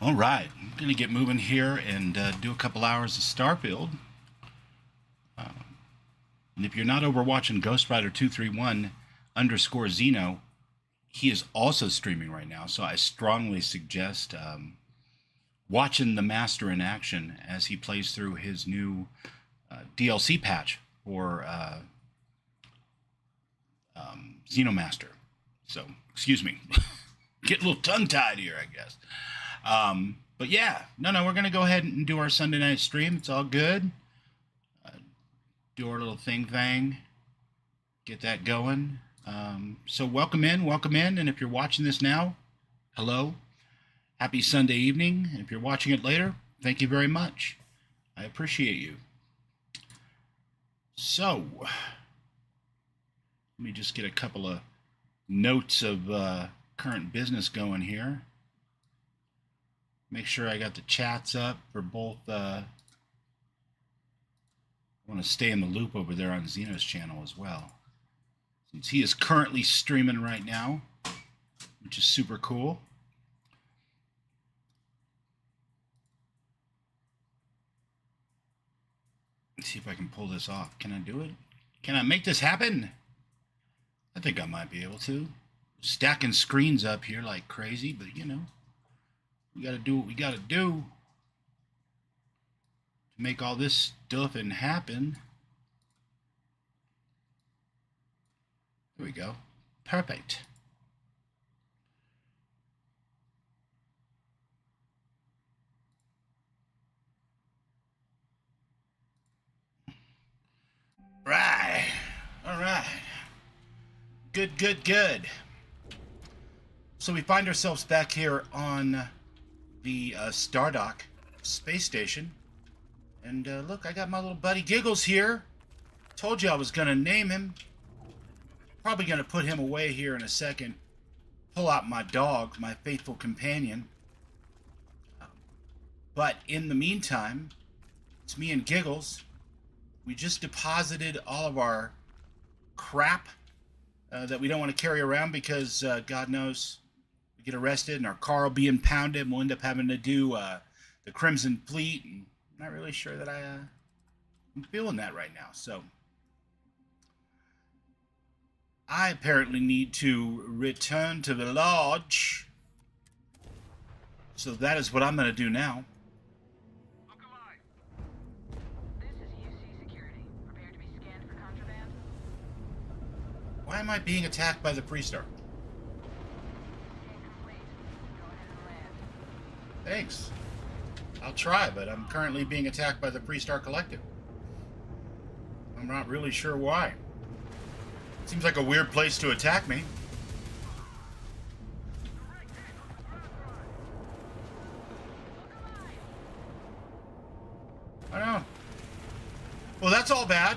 All right, I'm going to get moving here and do a couple hours of Starfield. And if you're not over watching Ghost Rider 231 underscore Xeno, he is also streaming right now. So I strongly suggest watching the Master in action as he plays through his new DLC patch for Xeno Master. So, excuse me. Get a little tongue-tied here, I guess. But yeah, no, we're going to go ahead and do our Sunday night stream. It's all good. Do our little thing. Get that going. So welcome in. And if you're watching this now, hello. Happy Sunday evening. And if you're watching it later, thank you very much. I appreciate you. So, let me just get a couple of notes of current business going here. Make sure I got the chats up for both. I want to stay in the loop over there on Xeno's channel as well, since he is currently streaming right now, which is super cool. Let's see if I can pull this off. Can I do it? Can I make this happen? I think I might be able to. Stacking screens up here like crazy, but you know, we got to do what we got to do to make all this stuff and happen. There we go. Perfect. Right. All right. Good. So we find ourselves back here on the Stardock space station. And look, I got my little buddy Giggles here. Told you I was going to name him. Probably going to put him away here in a second. Pull out my dog, my faithful companion. But in the meantime, it's me and Giggles. We just deposited all of our crap that we don't want to carry around because God knows we get arrested and our car will be impounded and we'll end up having to do the Crimson Fleet. And I'm not really sure that I'm feeling that right now. So I apparently need to return to the lodge. So that is what I'm going to do now. Why am I being attacked by the Freestar? Thanks. I'll try, but I'm currently being attacked by the Freestar Collective. I'm not really sure why. Seems like a weird place to attack me. I know. Well, that's all bad.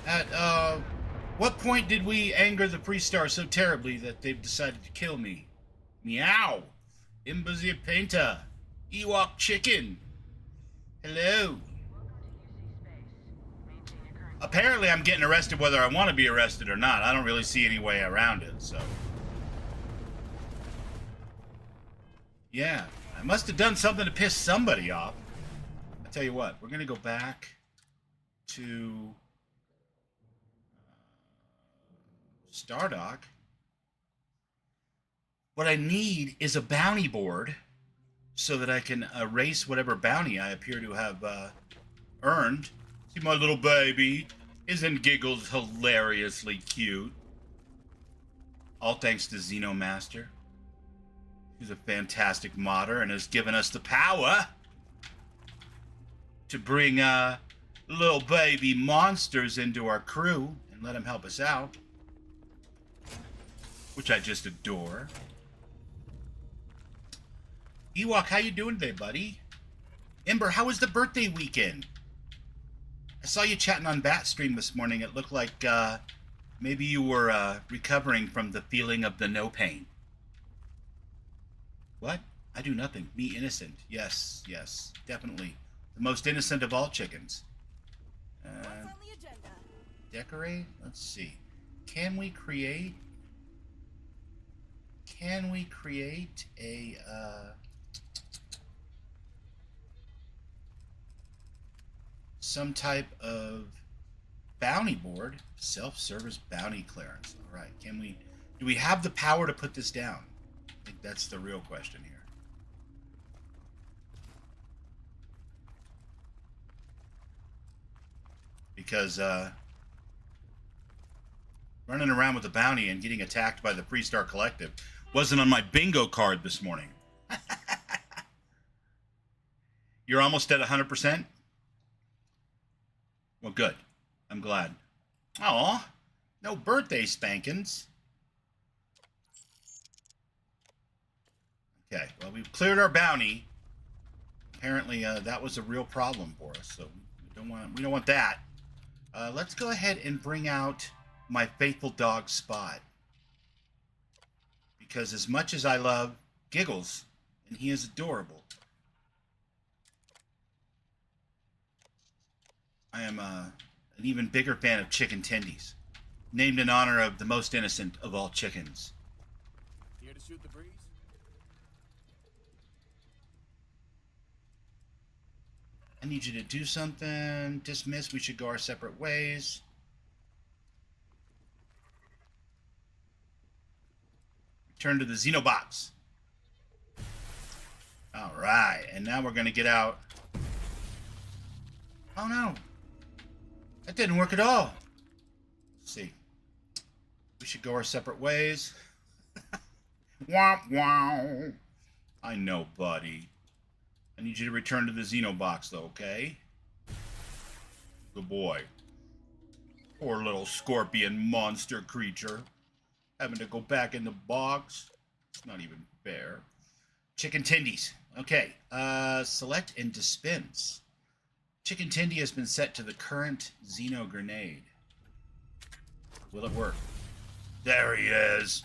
At what point did we anger the Freestar so terribly that they've decided to kill me? Meow. Imbazir Painter. Ewok Chicken. Hello. Apparently I'm getting arrested whether I want to be arrested or not. I don't really see any way around it, so. Yeah. I must have done something to piss somebody off. I'll tell you what. We're going to go back to Stardock. What I need is a bounty board so that I can erase whatever bounty I appear to have earned. See my little baby? Isn't Giggles hilariously cute? All thanks to Xeno Master. He's a fantastic modder and has given us the power to bring little baby monsters into our crew and let him help us out, which I just adore. Ewok, how you doing today, buddy? Ember, how was the birthday weekend? I saw you chatting on Batstream this morning. It looked like maybe you were recovering from the feeling of the no pain. What? I do nothing. Me innocent. Yes, definitely. The most innocent of all chickens. Decorate? Let's see. Can we create a some type of bounty board? Self-service bounty clearance. All right. Do we have the power to put this down? I think that's the real question here. Because running around with a bounty and getting attacked by the Freestar Collective wasn't on my bingo card this morning. You're almost at 100%? Well, good. I'm glad. Aw, no birthday spankings. Okay, well, we've cleared our bounty. Apparently, that was a real problem for us, so we don't want that. Let's go ahead and bring out my faithful dog Spot, because as much as I love Giggles, and he is adorable, I am an even bigger fan of Chicken Tendies, named in honor of the most innocent of all chickens. Here to shoot the breeze? I need you to do something. Dismiss. We should go our separate ways. Return to the Xeno box. All right, and now we're going to get out. Oh no, that didn't work at all. Let's see. We should go our separate ways. Womp womp. I know, buddy. I need you to return to the Xeno box, though, okay? Good boy. Poor little scorpion monster creature. Having to go back in the box. It's not even fair. Chicken Tendies. Okay. Select and dispense. Chicken Tendy has been set to the current Xeno grenade. Will it work? There he is.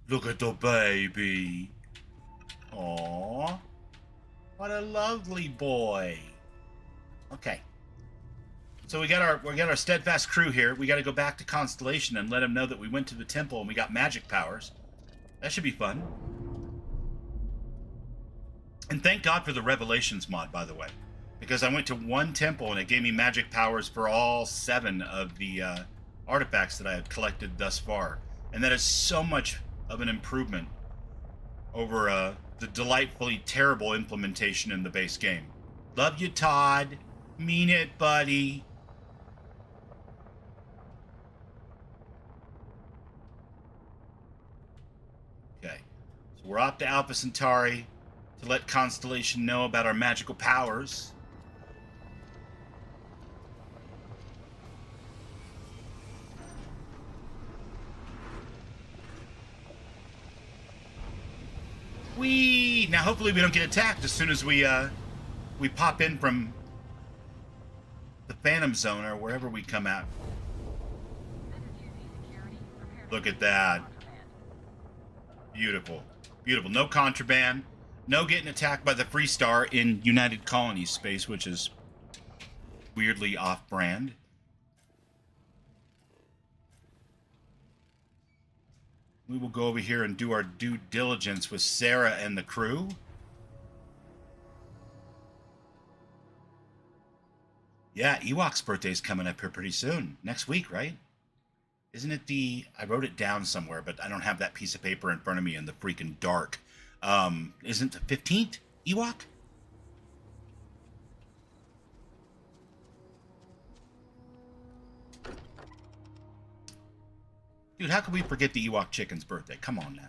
Look at the baby. Aww. What a lovely boy. Okay. So we got our steadfast crew here. We got to go back to Constellation and let them know that we went to the temple and we got magic powers. That should be fun. And thank God for the Revelations mod, by the way, because I went to one temple and it gave me magic powers for all 7 of the artifacts that I had collected thus far, and that is so much of an improvement over the delightfully terrible implementation in the base game. Love you, Todd. Mean it, buddy. Okay, so we're off to Alpha Centauri to let Constellation know about our magical powers. Whee! Now, hopefully we don't get attacked as soon as we pop in from the Phantom Zone or wherever we come out. Look at that. Beautiful. Beautiful. No contraband. No getting attacked by the Freestar in United Colonies space, which is weirdly off-brand. We will go over here and do our due diligence with Sarah and the crew. Yeah, Ewok's birthday's coming up here pretty soon. Next week, right? Isn't it I wrote it down somewhere, but I don't have that piece of paper in front of me in the freaking dark. Isn't the 15th, Ewok? Dude, how could we forget the Ewok chicken's birthday? Come on now.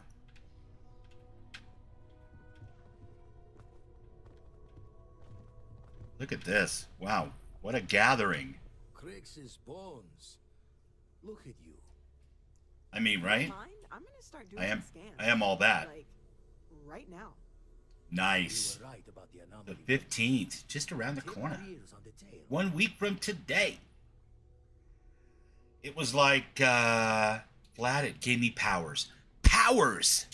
Look at this. Wow, what a gathering. Crix's bones. Look at you. I mean, right? I'm gonna start doing scans. I am all that. Like, right now. Nice. You were right about the anomaly. The 15th, just around the corner. 1 week from today. It was like, Vlad, it gave me powers. Powers!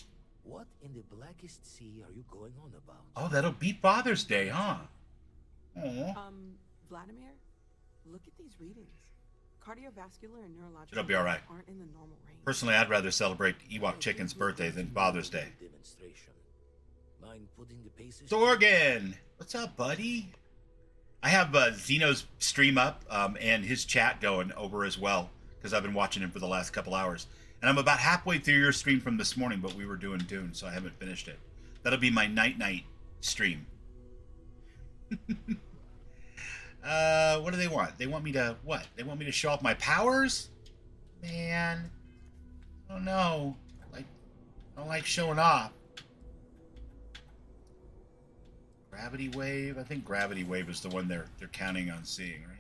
What in the blackest sea are you going on about? Oh, that'll be Father's Day, huh? Aww. Vladimir, look at these readings. Cardiovascular and neurological It'll be all right. aren't in the normal Personally, I'd rather celebrate Ewok Chicken's birthday than Father's Day. Mind putting the paces Sorgan! What's up, buddy? I have Xeno's stream up and his chat going over as well, because I've been watching him for the last couple hours. And I'm about halfway through your stream from this morning, but we were doing Dune, so I haven't finished it. That'll be my night-night stream. What do they want? They want me to, what? They want me to show off my powers? Man. I don't know. I don't like showing off. Gravity Wave? I think Gravity Wave is the one they're counting on seeing, right?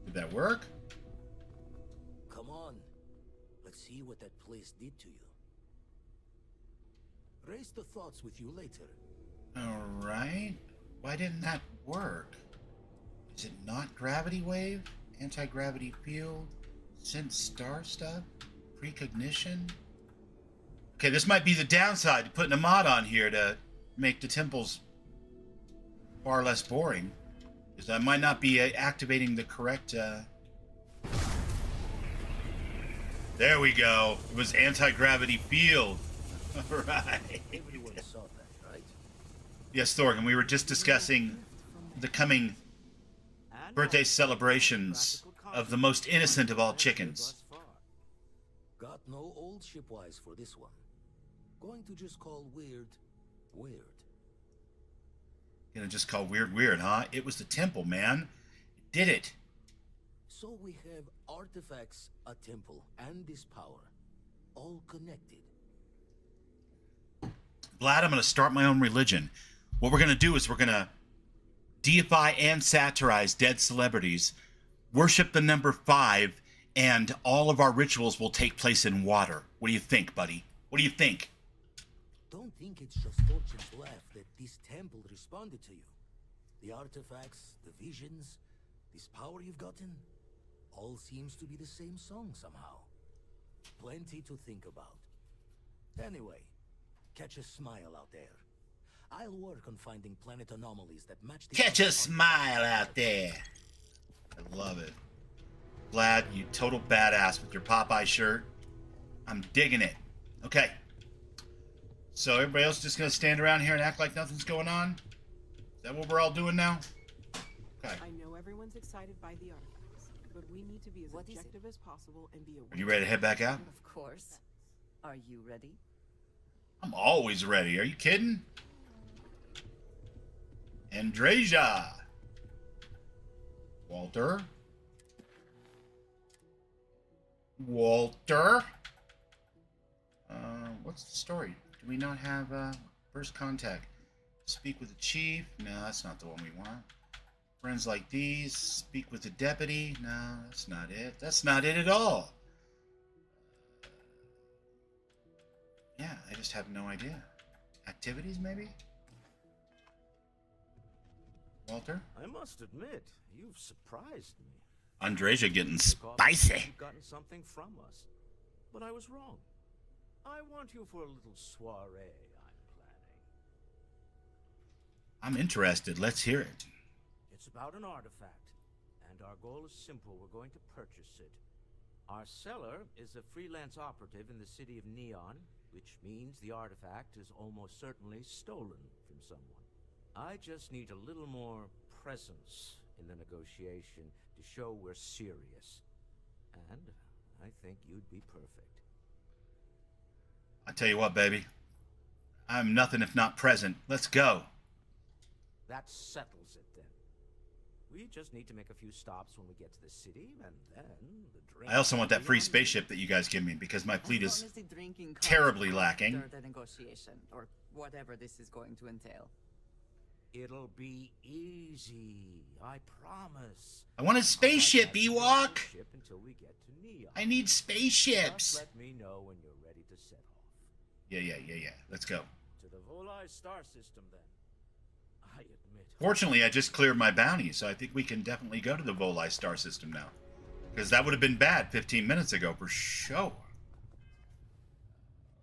Did that work? Come on. Let's see what that place did to you. Raise the thoughts with you later. Alright. Why didn't that work? Is it not Gravity Wave? Anti-gravity field? Sense star stuff? Precognition? Okay, this might be the downside to putting a mod on here to make the temples far less boring. Because I might not be activating the correct... There we go. It was anti-gravity field. Alright. Everyone saw that, right? Yes, Thorgan, we were just discussing the coming birthday celebrations of the most innocent of all chickens. Got no old shipwise for this one. Going to just call weird, weird. Gonna just call weird, huh? It was the temple, man. It did it. So we have artifacts, a temple, and this power, all connected. Vlad, I'm gonna start my own religion. What we're gonna do is we're gonna deify and satirize dead celebrities, worship the number 5, and all of our rituals will take place in water. What do you think, buddy? What do you think? Don't think it's just Fortune's laugh that this temple responded to you. The artifacts, the visions, this power you've gotten, all seems to be the same song somehow. Plenty to think about. Anyway, catch a smile out there. I'll work on finding planet anomalies that match the... Catch a smile out there. I love it. Vlad, you total badass with your Popeye shirt. I'm digging it. Okay. So everybody else just gonna stand around here and act like nothing's going on? Is that what we're all doing now? Okay. I know everyone's excited by the artifacts, but we need to be as objective as possible and be aware. Are you ready to head back out? Of course. Are you ready? I'm always ready. Are you kidding? Andreja. Walter. Walter. What's the story? Do we not have first contact? Speak with the chief? No, that's not the one we want. Friends like these. Speak with the deputy? No, that's not it. That's not it at all. Yeah, I just have no idea. Activities, maybe? Walter? I must admit, you've surprised me. Andreja getting Because spicy. You've gotten something from us. But I was wrong. I want you for a little soiree I'm planning. I'm interested. Let's hear it. It's about an artifact, and our goal is simple. We're going to purchase it. Our seller is a freelance operative in the city of Neon, which means the artifact is almost certainly stolen from someone. I just need a little more presence in the negotiation to show we're serious. And I think you'd be perfect. I tell you what, baby. I'm nothing if not present. Let's go. That settles it then. We just need to make a few stops when we get to the city, and then the drink... I also want that free spaceship that you guys give me because my fleet is terribly lacking. After the negotiation, or whatever this is going to entail. It'll be easy, I promise. I want a spaceship, Ewok! Until we get to Neon. I need spaceships! Just let me know when you're ready to set off. Yeah. Let's go. To the Volai star system, then. I admit... Fortunately, I just cleared my bounty, so I think we can definitely go to the Volai star system now. Because that would have been bad 15 minutes ago, for sure.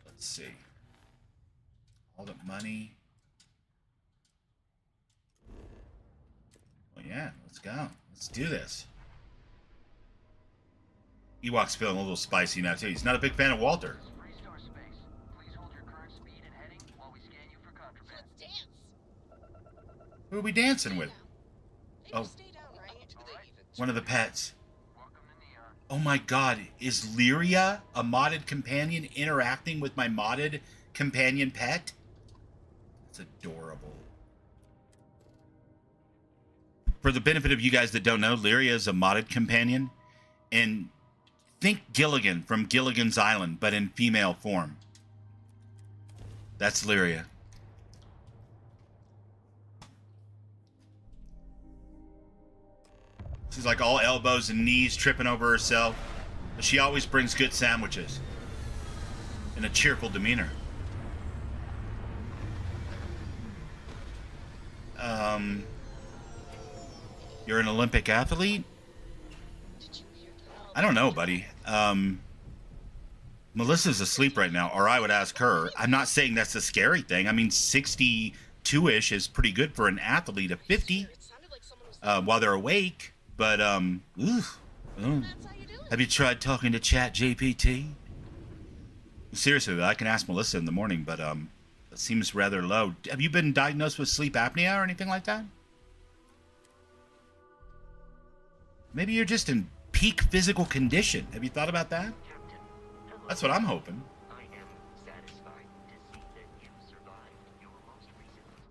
Let's see. All the money. Yeah, let's go. Let's do this. Ewok's feeling a little spicy now, too. He's not a big fan of Walter. Restore space. Please hold your current speed and heading while we scan you for contraband. Let's dance. Who are we dancing with? Hey, Oh. stay down, right? One of the pets. Welcome to Neon. Oh my god, is Lyria, a modded companion, interacting with my modded companion pet? It's adorable. For the benefit of you guys that don't know, Lyria is a modded companion. And think Gilligan from Gilligan's Island, but in female form. That's Lyria. She's like all elbows and knees, tripping over herself. But she always brings good sandwiches. And a cheerful demeanor. You're an Olympic athlete? I don't know, buddy. Melissa's asleep right now, or I would ask her. I'm not saying that's a scary thing. I mean, 62-ish is pretty good for an athlete of 50 while they're awake. But, have you tried talking to Chat GPT? Seriously, I can ask Melissa in the morning, but it seems rather low. Have you been diagnosed with sleep apnea or anything like that? Maybe you're just in peak physical condition. Have you thought about that? That's what I'm hoping. I am satisfied to see that you survived your most recent.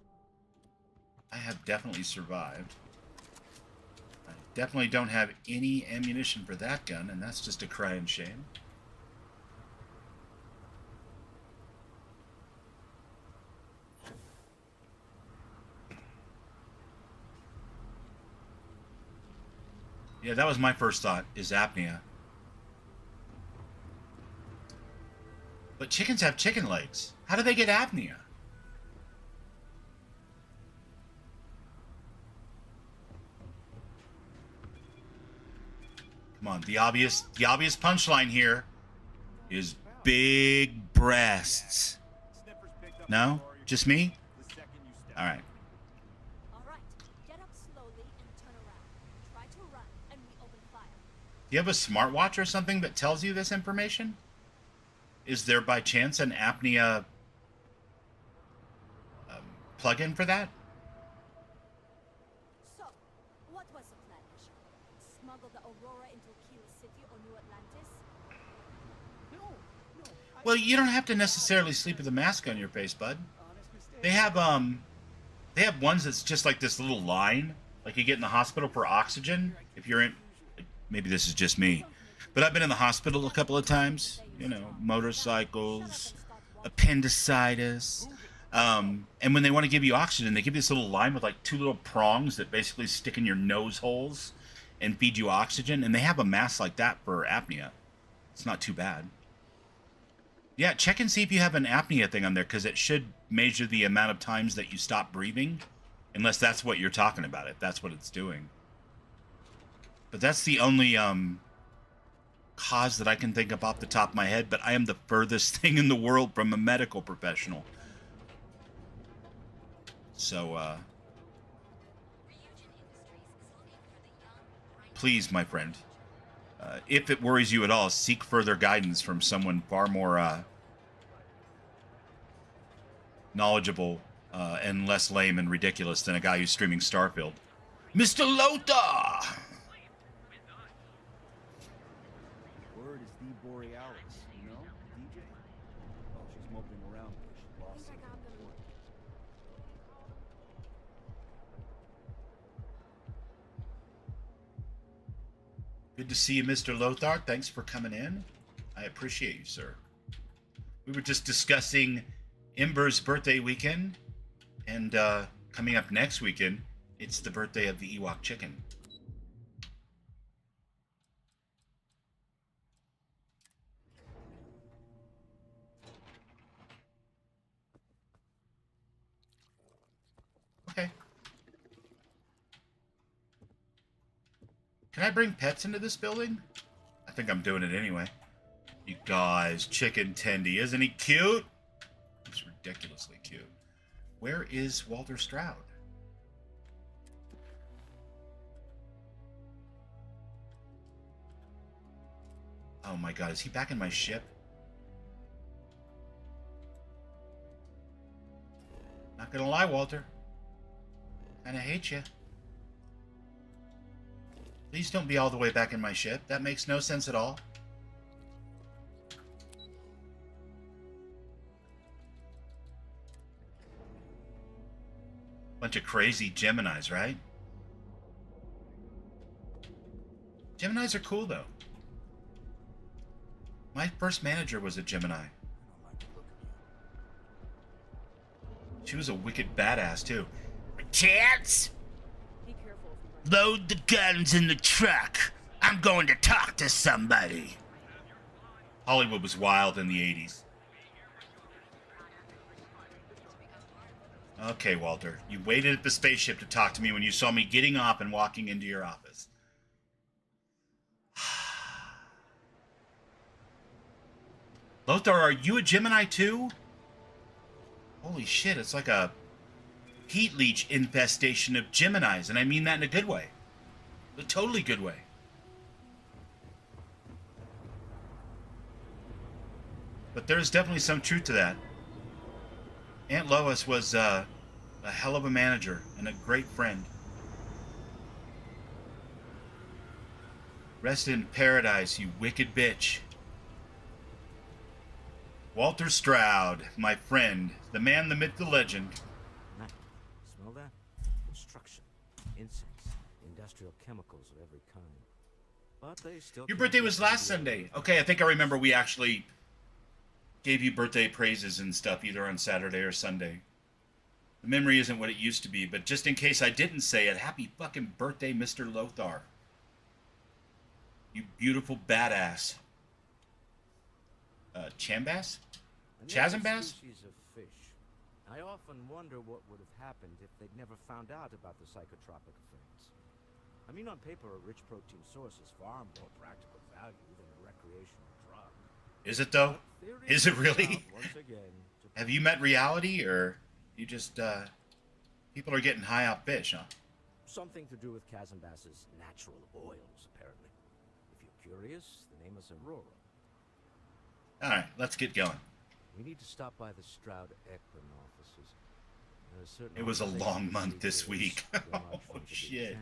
I have definitely survived. I definitely don't have any ammunition for that gun, and that's just a crying shame. Yeah, that was my first thought, is apnea. But chickens have chicken legs. How do they get apnea? Come on, the obvious punchline here is big breasts. No? Just me? All right. All right, get up slowly and turn around. Try to run, and we open fire. Do you have a smartwatch or something that tells you this information? Is there by chance an apnea plugin for that? So, what was the plan, Bishop? Smuggle the Aurora into Kilo City or New Atlantis? Well, you don't have to necessarily sleep with a mask on your face, bud. They have ones that's just like this little line, like you get in the hospital for oxygen. If you're in, maybe this is just me, but I've been in the hospital a couple of times. You know, motorcycles, appendicitis, and when they want to give you oxygen, they give you this little line with like two little prongs that basically stick in your nose holes and feed you oxygen. And they have a mask like that for apnea. It's not too bad. Yeah, check and see if you have an apnea thing on there, because it should measure the amount of times that you stop breathing, unless that's what you're talking about, if that's what it's doing. But that's the only cause that I can think of off the top of my head, but I am the furthest thing in the world from a medical professional. So, please, my friend, if it worries you at all, seek further guidance from someone far more knowledgeable and less lame and ridiculous than a guy who's streaming Starfield. Mr. Lothar! Word is the Borealis, you know, DJ? Oh, she's moping around because she lost something important. Good to see you, Mr. Lothar. Thanks for coming in. I appreciate you, sir. We were just discussing Ember's birthday weekend, and coming up next weekend, it's the birthday of the Ewok chicken. Okay. Can I bring pets into this building? I think I'm doing it anyway. You guys, Chicken Tendy, isn't he cute? He's ridiculously cute. Where is Walter Stroud? Oh my god, is he back in my ship? Not gonna lie, Walter. Kinda hate you. Please don't be all the way back in my ship. That makes no sense at all. Bunch of crazy Geminis, right? Geminis are cool, though. My first manager was a Gemini. She was a wicked badass, too. Chance? Be careful. Load the guns in the truck. I'm going to talk to somebody. Hollywood was wild in the 80s. Okay, Walter. You waited at the spaceship to talk to me when you saw me getting off and walking into your office. Lothar, are you a Gemini too? Holy shit, it's like a heat leech infestation of Geminis, and I mean that in a good way. A totally good way. But there's definitely some truth to that. Aunt Lois was a hell of a manager and a great friend. Rest in paradise, you wicked bitch. Walter Stroud, my friend, the man, the myth, the legend. Smell that? Construction, insects, industrial chemicals of every kind. But they still. Your birthday was last Sunday. Okay, I think I remember we actually gave you birthday praises and stuff either on Saturday or Sunday. The memory isn't what it used to be, but just in case I didn't say it, happy fucking birthday, Mr. Lothar. You beautiful badass. Chambas? Chazambass? Species of fish. I often wonder what would have happened if they'd never found out about the psychotropic effects. I mean, on paper, a rich protein source is far more practical value than a recreational drug. Is it though? Is it really? Once again, Have you met reality, or you just, people are getting high off fish, huh? something to do with Chazambass's natural oils, apparently. If you're curious, the name is Aurora. Alright, let's get going. We need to stop by the Stroud Ekman offices. It was a long month this week. Oh, shit.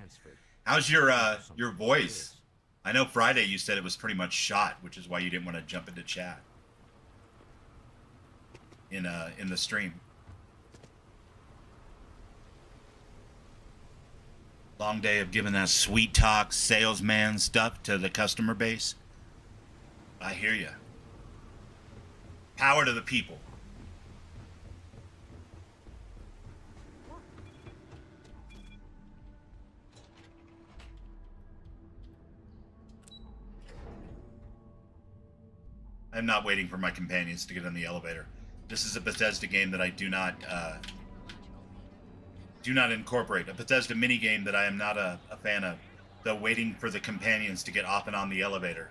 How's your voice? I know Friday you said it was pretty much shot, which is why you didn't want to jump into chat in the stream. Long day of giving that sweet talk salesman stuff to the customer base. I hear you. Power to the people. I'm not waiting for my companions to get on the elevator. This is a Bethesda game that I do not incorporate. A Bethesda minigame that I am not a fan of. The waiting for the companions to get off and on the elevator.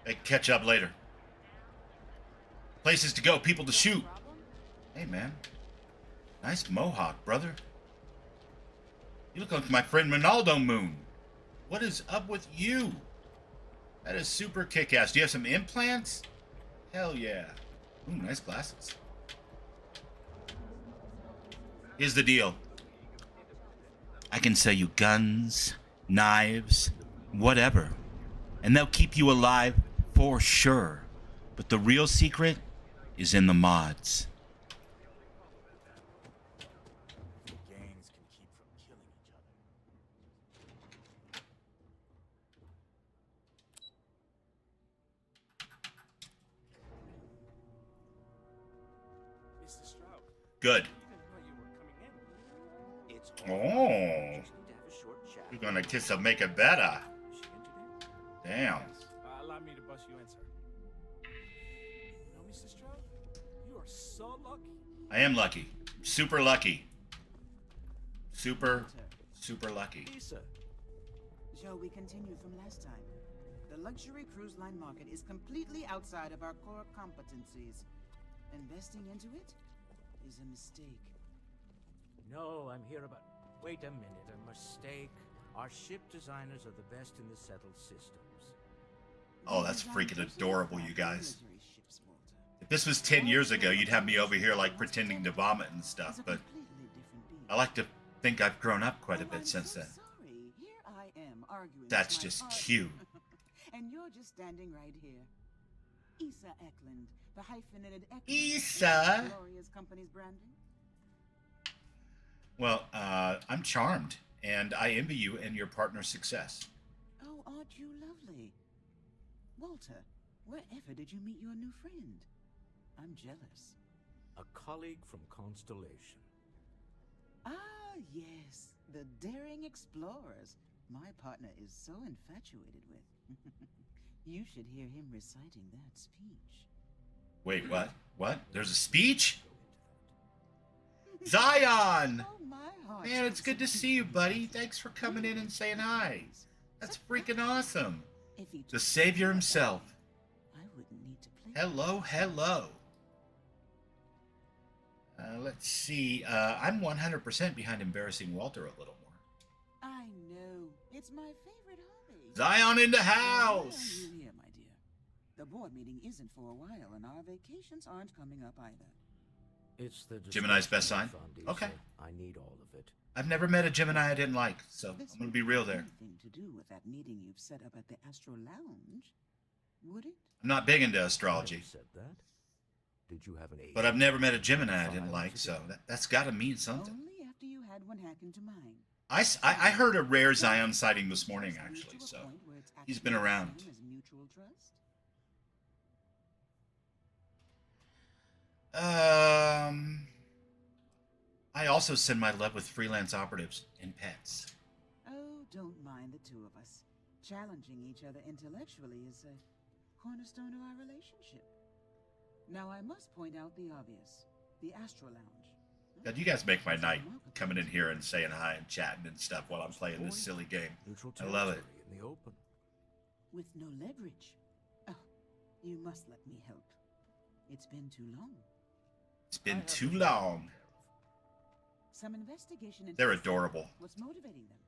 They catch up later. Places to go, people to shoot. Hey, man. Nice mohawk, brother. You look like my friend Ronaldo Moon. What is up with you? That is super kick-ass. Do you have some implants? Hell yeah. Ooh, nice glasses. Here's the deal. I can sell you guns, knives, whatever. And they'll keep you alive for sure. But the real secret is in the mods. The gangs can keep from killing each other. Mr. Stroud, Good. I didn't know you were coming in. It's Oh. Just need to have a short chat. You're gonna kiss a make it better. Is she in today? Damn. Allow me to bust you in, sir. You know, Mr. Stroud, you are so lucky. I am lucky. Super lucky. Super lucky. Lisa. Shall we continue from last time? The luxury cruise line market is completely outside of our core competencies. Investing into it is a mistake. No, I'm here about... Wait a minute, a mistake. Our ship designers are the best in the settled systems. Oh, that's freaking adorable, you guys. If this was 10 years ago, you'd have me over here like pretending to vomit and stuff, but I like to think I've grown up quite a bit since then. Here I am arguing That's with my just partner. cute. And you're just standing right here. Issa Eklund, the hyphenated Eklund. Issa? Glorious company's branding. Well, I'm charmed, and I envy you and your partner's success. Oh, aren't you lovely? Walter, wherever did you meet your new friend? I'm jealous. A colleague from Constellation. Ah, yes, the daring explorers. My partner is so infatuated with. You should hear him reciting that speech. Wait, what? What? There's a speech? Zion! Oh, my heart. Man, it's good to see you, buddy. Thanks for coming in and saying hi. That's freaking awesome. If he The Savior himself. I wouldn't need to play. Hello, hello. Let's see. I'm 100% behind embarrassing Walter a little more. I know. It's my favorite hobby. Zion in the Why house! are you here, my dear? The board meeting isn't for a while, and our vacations aren't coming up either. It's the Gemini's best sign? Fund, Okay. Issa. I need all of it. I've never met a Gemini I didn't like, so This I'm going to be real there. wouldn't have anything to do with that meeting you've set up at the Astro Lounge, would it? I'm not big into I astrology, said that. Did you have an age? but I've never met a Gemini I didn't like, so that's got to mean something. Only after you had one hack into mine. I heard a rare Zion sighting this morning, Just lead actually, to a so point where it's he's been actually the around. same as mutual trust. I also send my love with freelance operatives and pets. Oh, don't mind the two of us. Challenging each other intellectually is a cornerstone of our relationship. Now, I must point out the obvious. The Astro Lounge. God, you guys make my night coming in here and saying hi and chatting and stuff while I'm playing this silly game. Neutral I love it. territory in the open. With no leverage. Oh, you must let me help. It's been too long. It's been too long. Some investigation into They're the thing, adorable. what's motivating them.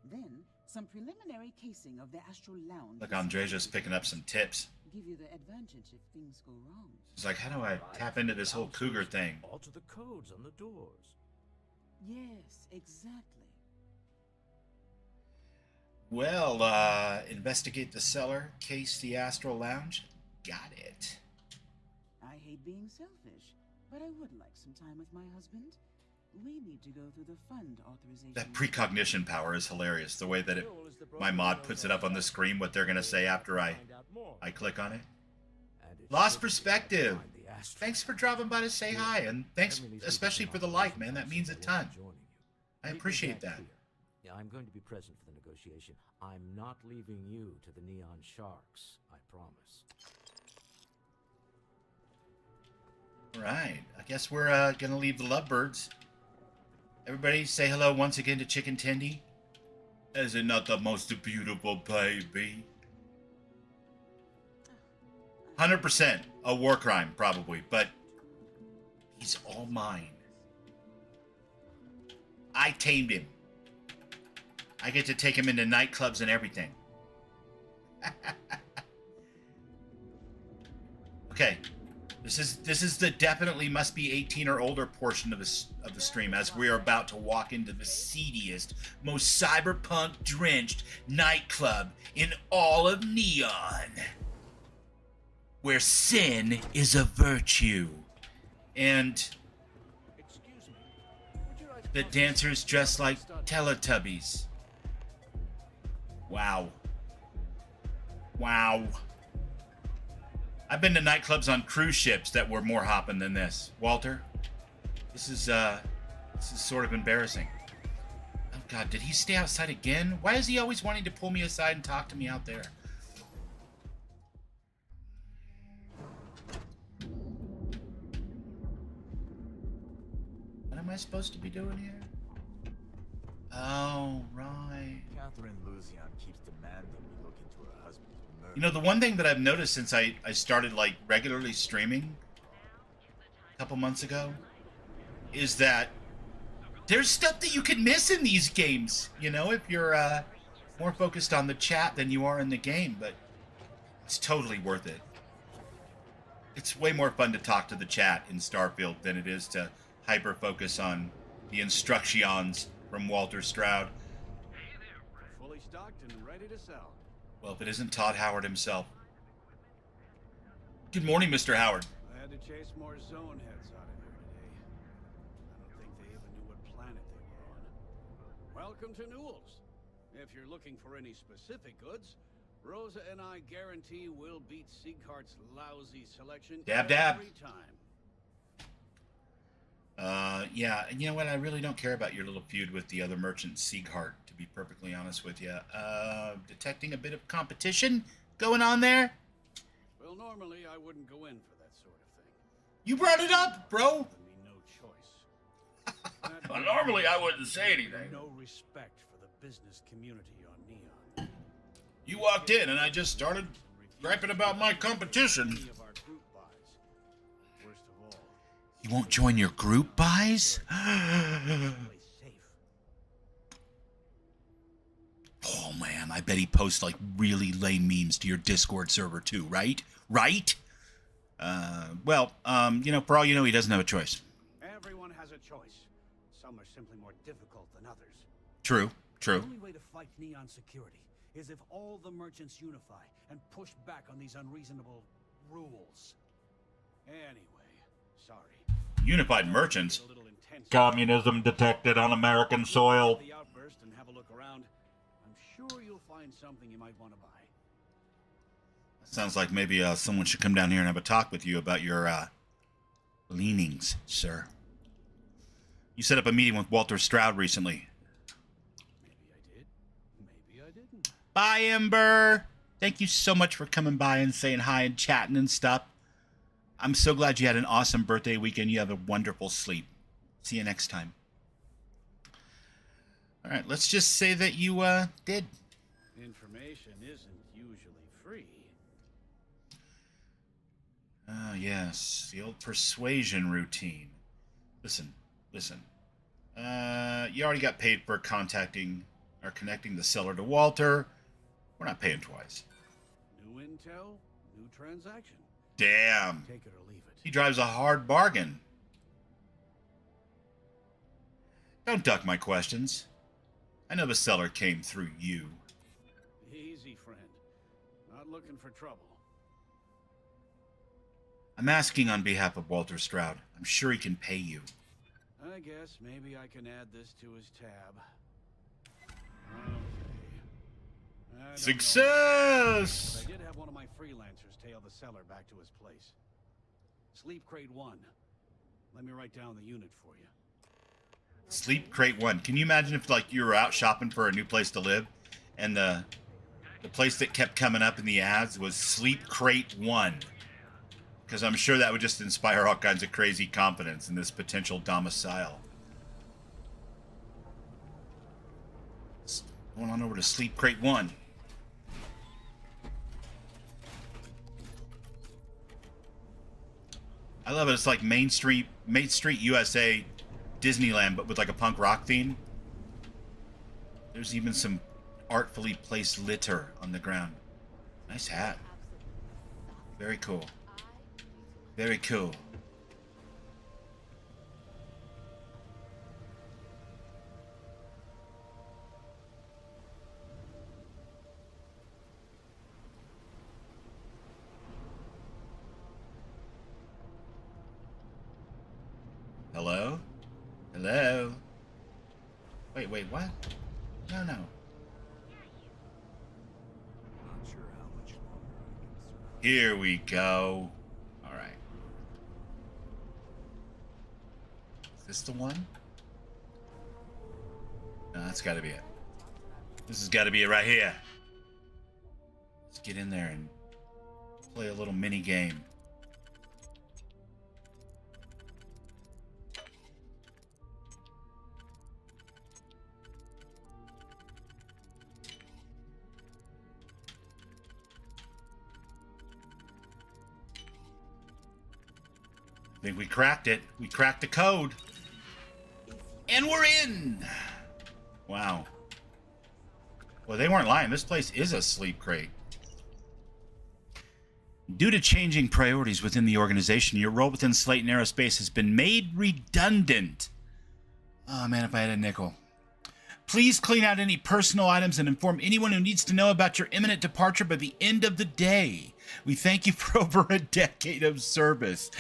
Then, some preliminary casing of the Astro Lounge. Look, Andreja's picking up some tips. Give you the advantage if things go wrong. She's like, how do I tap into this whole cougar thing? Alter the codes on the doors. Yes, exactly. Well, investigate the cellar, case the Astral Lounge. Got it. I hate being selfish, but I would like some time with my husband. We need to go through the fund authorization. That precognition power is hilarious. The way that my mod puts it up on the screen, what they're going to say after I click on it. And it Lost should perspective. find the Astro Thanks for dropping by to say hi, and thanks especially for the like, man. That means a ton. I appreciate that. Yeah, I'm going to be present for the negotiation. I'm not leaving you to the Neon Sharks, I promise. All right. I guess we're going to leave the lovebirds. Everybody say hello once again to Chicken Tendy. Is it not the most beautiful baby? 100% a war crime, probably, but he's all mine. I tamed him. I get to take him into nightclubs and everything. Okay. This is the definitely must be 18 or older portion of the stream, as we are about to walk into the seediest, most cyberpunk drenched nightclub in all of Neon, where sin is a virtue, and the dancers dress like Teletubbies. Wow. Wow. I've been to nightclubs on cruise ships that were more hopping than this. Walter, this is sort of embarrassing. Oh God, did he stay outside again? Why is he always wanting to pull me aside and talk to me out there? What am I supposed to be doing here? Oh, right. Catherine Luzian keeps demanding we look into her husband's murder. You know, the one thing that I've noticed since I started, like, regularly streaming a couple months ago is that there's stuff that you can miss in these games, you know, if you're more focused on the chat than you are in the game. But It's totally worth it. It's way more fun to talk to the chat in Starfield than it is to hyper-focus on the instructions from Walter Stroud. Fully stocked and ready to sell. Well, if it isn't Todd Howard himself. Good morning, Mr. Howard. I had to chase more zone heads out of here today. I don't think they even knew what planet they were on. Welcome to Newell's. If you're looking for any specific goods, Rosa and I guarantee we'll beat Sieghart's lousy selection dab. every time. Yeah, and you know what? I really don't care about your little feud with the other merchant, Sieghart, to be perfectly honest with you. Detecting a bit of competition going on there? Well, normally I wouldn't go in for that sort of thing. You brought it up, bro! Given me no choice. Well, normally I wouldn't say anything. No respect for the business community on Neon. You walked in and I just started griping about my competition. You won't join your group buys? Oh man, I bet he posts like really lame memes to your Discord server too, right? Right? Well, you know, for all you know, he doesn't have a choice. Everyone has a choice. Some are simply more difficult than others. True. The only way to fight Neon security is if all the merchants unify and push back on these unreasonable rules. Anyway, sorry. Unified merchants? Communism detected on American soil. The outburst and have a look around. I'm sure you'll find something you might want to buy. Sounds like maybe someone should come down here and have a talk with you about your leanings, sir. You set up a meeting with Walter Stroud recently. Maybe I did. Maybe I didn't. Bye, Ember. Thank you so much for coming by and saying hi and chatting and stuff. I'm so glad you had an awesome birthday weekend. You have a wonderful sleep. See you next time. All right, let's just say that you did. Information isn't usually free. Ah, yes, the old persuasion routine. Listen. You already got paid for contacting or connecting the seller to Walter. We're not paying twice. New intel, new transaction. Damn. Take it or leave it. He drives a hard bargain. Don't duck my questions. I know the seller came through you. Easy, friend. Not looking for trouble. I'm asking on behalf of Walter Stroud. I'm sure he can pay you. I guess maybe I can add this to his tab. Okay. Success! I did have one of my freelancers tail the seller back to his place. Sleep Crate 1. Let me write down the unit for you. Sleep Crate 1. Can you imagine if like you were out shopping for a new place to live and the place that kept coming up in the ads was Sleep Crate 1? Because I'm sure that would just inspire all kinds of crazy confidence in this potential domicile. Going on over to Sleep Crate 1. I love it. It's like Main Street USA Disneyland, but with like a punk rock theme. There's even some artfully placed litter on the ground. Nice hat. Very cool. Very cool. Hello? Hello? Wait, what? No. Not sure how much longer I can survive. Here we go. All right. Is this the one? No, that's got to be it. This has got to be it right here. Let's get in there and play a little mini game. I think we cracked it. We cracked the code. And we're in! Wow. Well, they weren't lying. This place is a sleep crate. Due to changing priorities within the organization, your role within Slayton Aerospace has been made redundant. Oh man, if I had a nickel. Please clean out any personal items and inform anyone who needs to know about your imminent departure by the end of the day. We thank you for over a decade of service,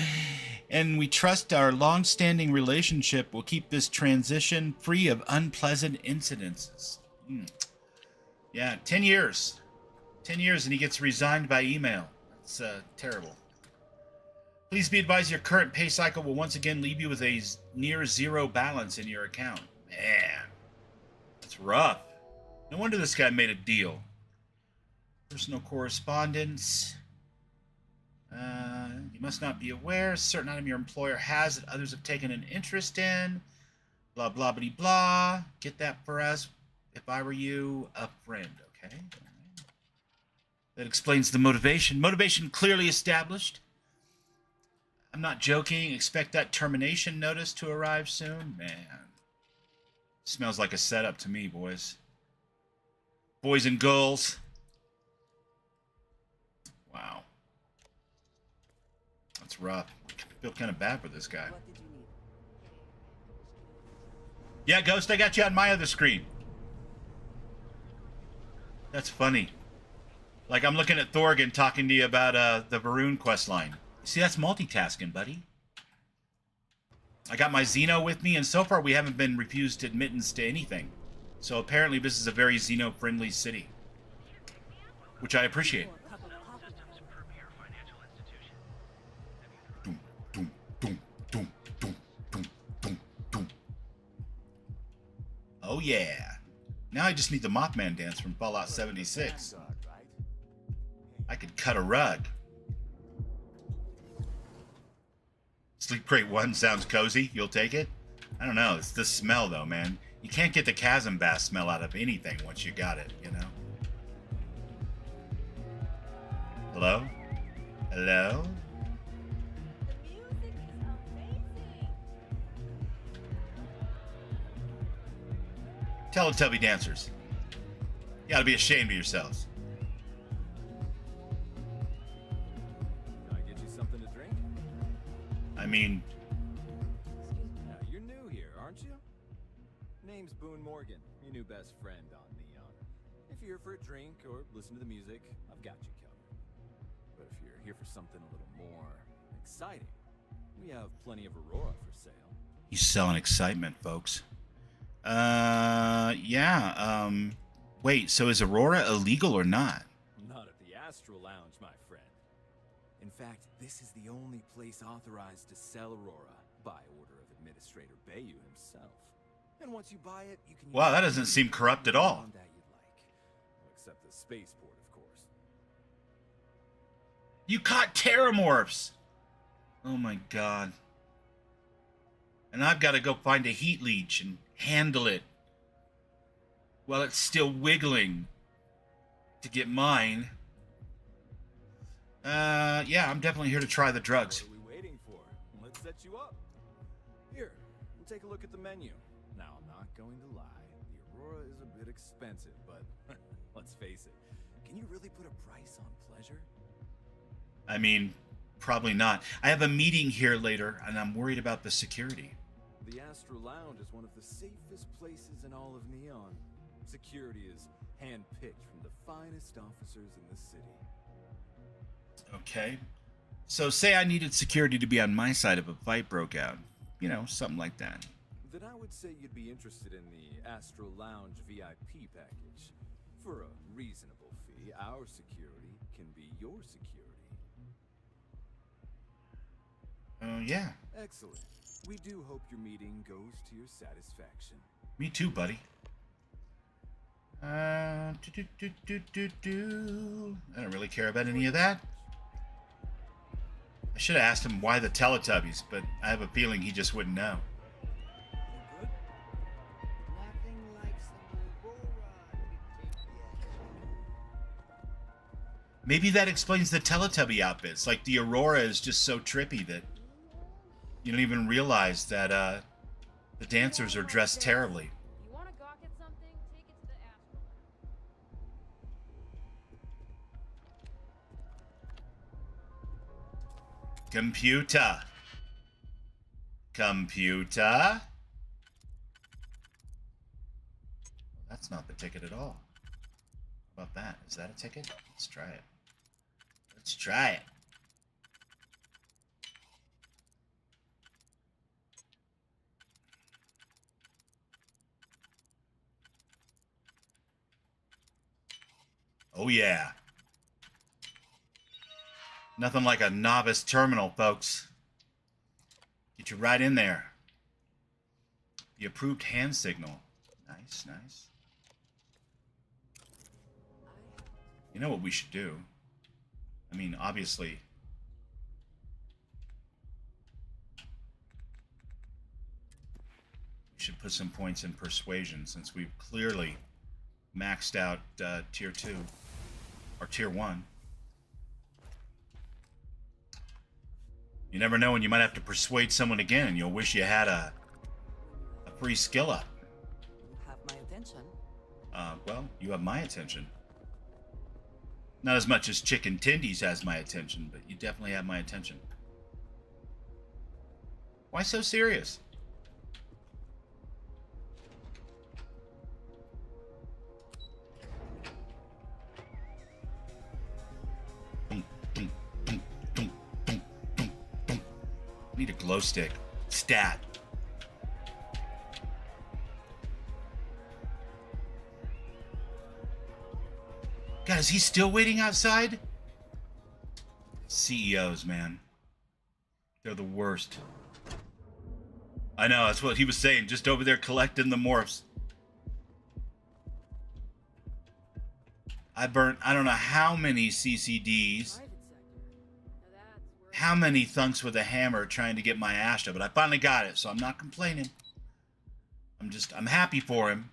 and we trust our long-standing relationship will keep this transition free of unpleasant incidences. Yeah, 10 years. 10 years and he gets resigned by email. That's terrible. Please be advised your current pay cycle will once again leave you with a near zero balance in your account. Man, that's rough. No wonder this guy made a deal. Personal correspondence. You must not be aware. A certain item your employer has that others have taken an interest in. Blah, blah, blah, blah. Get that for us. If I were you, a friend. Okay. That explains the motivation. Motivation clearly established. I'm not joking. Expect that termination notice to arrive soon. Man. Smells like a setup to me, boys. Boys and girls. Wow. That's rough. I feel kind of bad for this guy. Yeah, Ghost, I got you on my other screen. That's funny. Like I'm looking at Thorgan talking to you about the Varun quest line. See, that's multitasking, buddy. I got my Xeno with me, and so far we haven't been refused admittance to anything. So apparently this is a very Xeno-friendly city, which I appreciate. Doom, doom, doom, doom, doom, doom, doom, doom. Oh yeah. Now I just need the Mothman dance from Fallout 76. I could cut a rug. Sleep Crate 1 sounds cozy. You'll take it? I don't know. It's the smell, though, man. You can't get the chasm bass smell out of anything once you got it, you know? Hello? Hello? Teletubby dancers. You gotta be ashamed of yourselves. Can I get you something to drink? I mean... Now, you're new here, aren't you? Name's Boone Morgan, your new best friend on Neon. If you're here for a drink or listen to the music, I've got you covered. But if you're here for something a little more exciting, we have plenty of Aurora for sale. He's selling excitement, folks. Wait, so is Aurora illegal or not? Not at the Astral Lounge, my friend. In fact, this is the only place authorized to sell Aurora by order of Administrator Bayou himself. And once you buy it, you can... Wow, that doesn't seem corrupt at all. That you'd like. Except the spaceport, of course. You caught Terramorphs! Oh my god. And I've got to go find a heat leech and handle it while it's still wiggling to get mine. Yeah, I'm definitely here to try the drugs. What are we waiting for? Let's set you up. Here, we'll take a look at the menu. Now, I'm not going to lie. The Aurora is a bit expensive, but let's face it. Can you really put a price on pleasure? I mean, probably not. I have a meeting here later, and I'm worried about the security. The Astral Lounge is one of the safest places in all of Neon. Security is hand-picked from the finest officers in the city. Okay. So say I needed security to be on my side if a fight broke out. You know, something like that. Then I would say you'd be interested in the Astral Lounge VIP package. For a reasonable fee, our security can be your security. Yeah. Excellent. We do hope your meeting goes to your satisfaction. Me too, buddy. I don't really care about any of that. I should have asked him why the Teletubbies, but I have a feeling he just wouldn't know. Maybe that explains the Teletubby outfits. Like the Aurora is just so trippy that you don't even realize that the dancers are dressed terribly. You want to gawk at something? Take it to the Astral. Computer. Computer. That's not the ticket at all. How about that? Is that a ticket? Let's try it. Let's try it. Oh yeah. Nothing like a novice terminal, folks. Get you right in there. The approved hand signal. Nice, nice. You know what we should do? I mean, obviously... we should put some points in persuasion, since we've clearly maxed out tier 2. Or tier 1. You never know when you might have to persuade someone again, and you'll wish you had a free skill up. You have my attention. Well, you have my attention. Not as much as Chicken Tendies has my attention, but you definitely have my attention. Why so serious? Need a glow stick. Stat. God, is he still waiting outside? CEOs, man. They're the worst. I know, that's what he was saying. Just over there collecting the morphs. I burnt, I don't know how many CCDs. How many thunks with a hammer trying to get my Astra, but I finally got it, so I'm not complaining. I'm happy for him.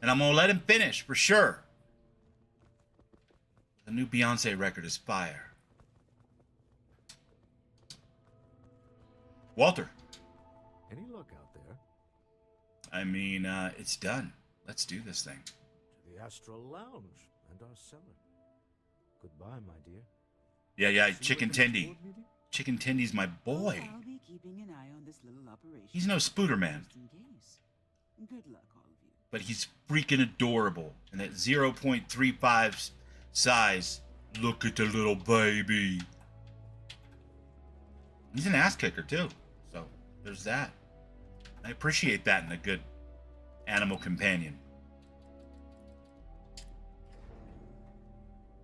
And I'm gonna let him finish, for sure. The new Beyonce record is fire. Walter. Any luck out there? I mean, it's done. Let's do this thing. To the Astral Lounge and our cellar. Goodbye, my dear. Yeah, Chicken Tendy. Chicken Tendy's my boy. I'll be keeping an eye on this little operation. He's no spooter man. Just in case. Good luck, all of you. But he's freaking adorable. And at 0.35 size, look at the little baby. He's an ass kicker too. So there's that. I appreciate that in a good animal companion.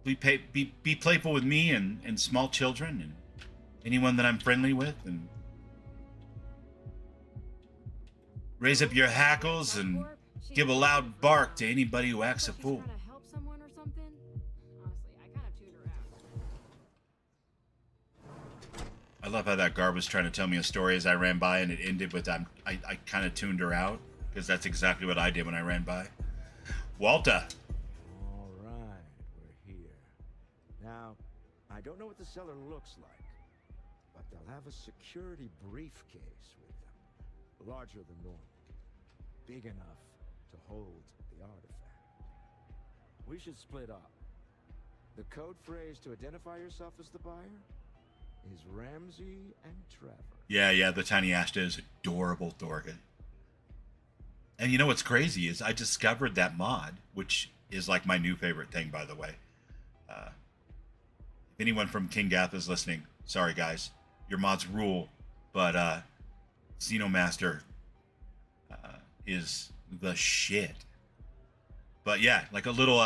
Be playful with me and small children and anyone that I'm friendly with, and raise up your hackles and give a loud bark to anybody who acts a fool. I love how that guard was trying to tell me a story as I ran by, and it ended with I kind of tuned her out, because that's exactly what I did when I ran by. Walter. All right, we're here. Now, I don't know what the cellar looks like, but they'll have a security briefcase with them, larger than normal, big enough to hold the artifact. We should split up. The code phrase to identify yourself as the buyer is Ramsey and Trevor. Yeah, the tiny Ashta is adorable, Thorgan. And you know what's crazy is I discovered that mod, which is like my new favorite thing, by the way. If anyone from KIngGath is listening, sorry guys, your mods rule, but Xeno Master is the shit. But yeah, like a little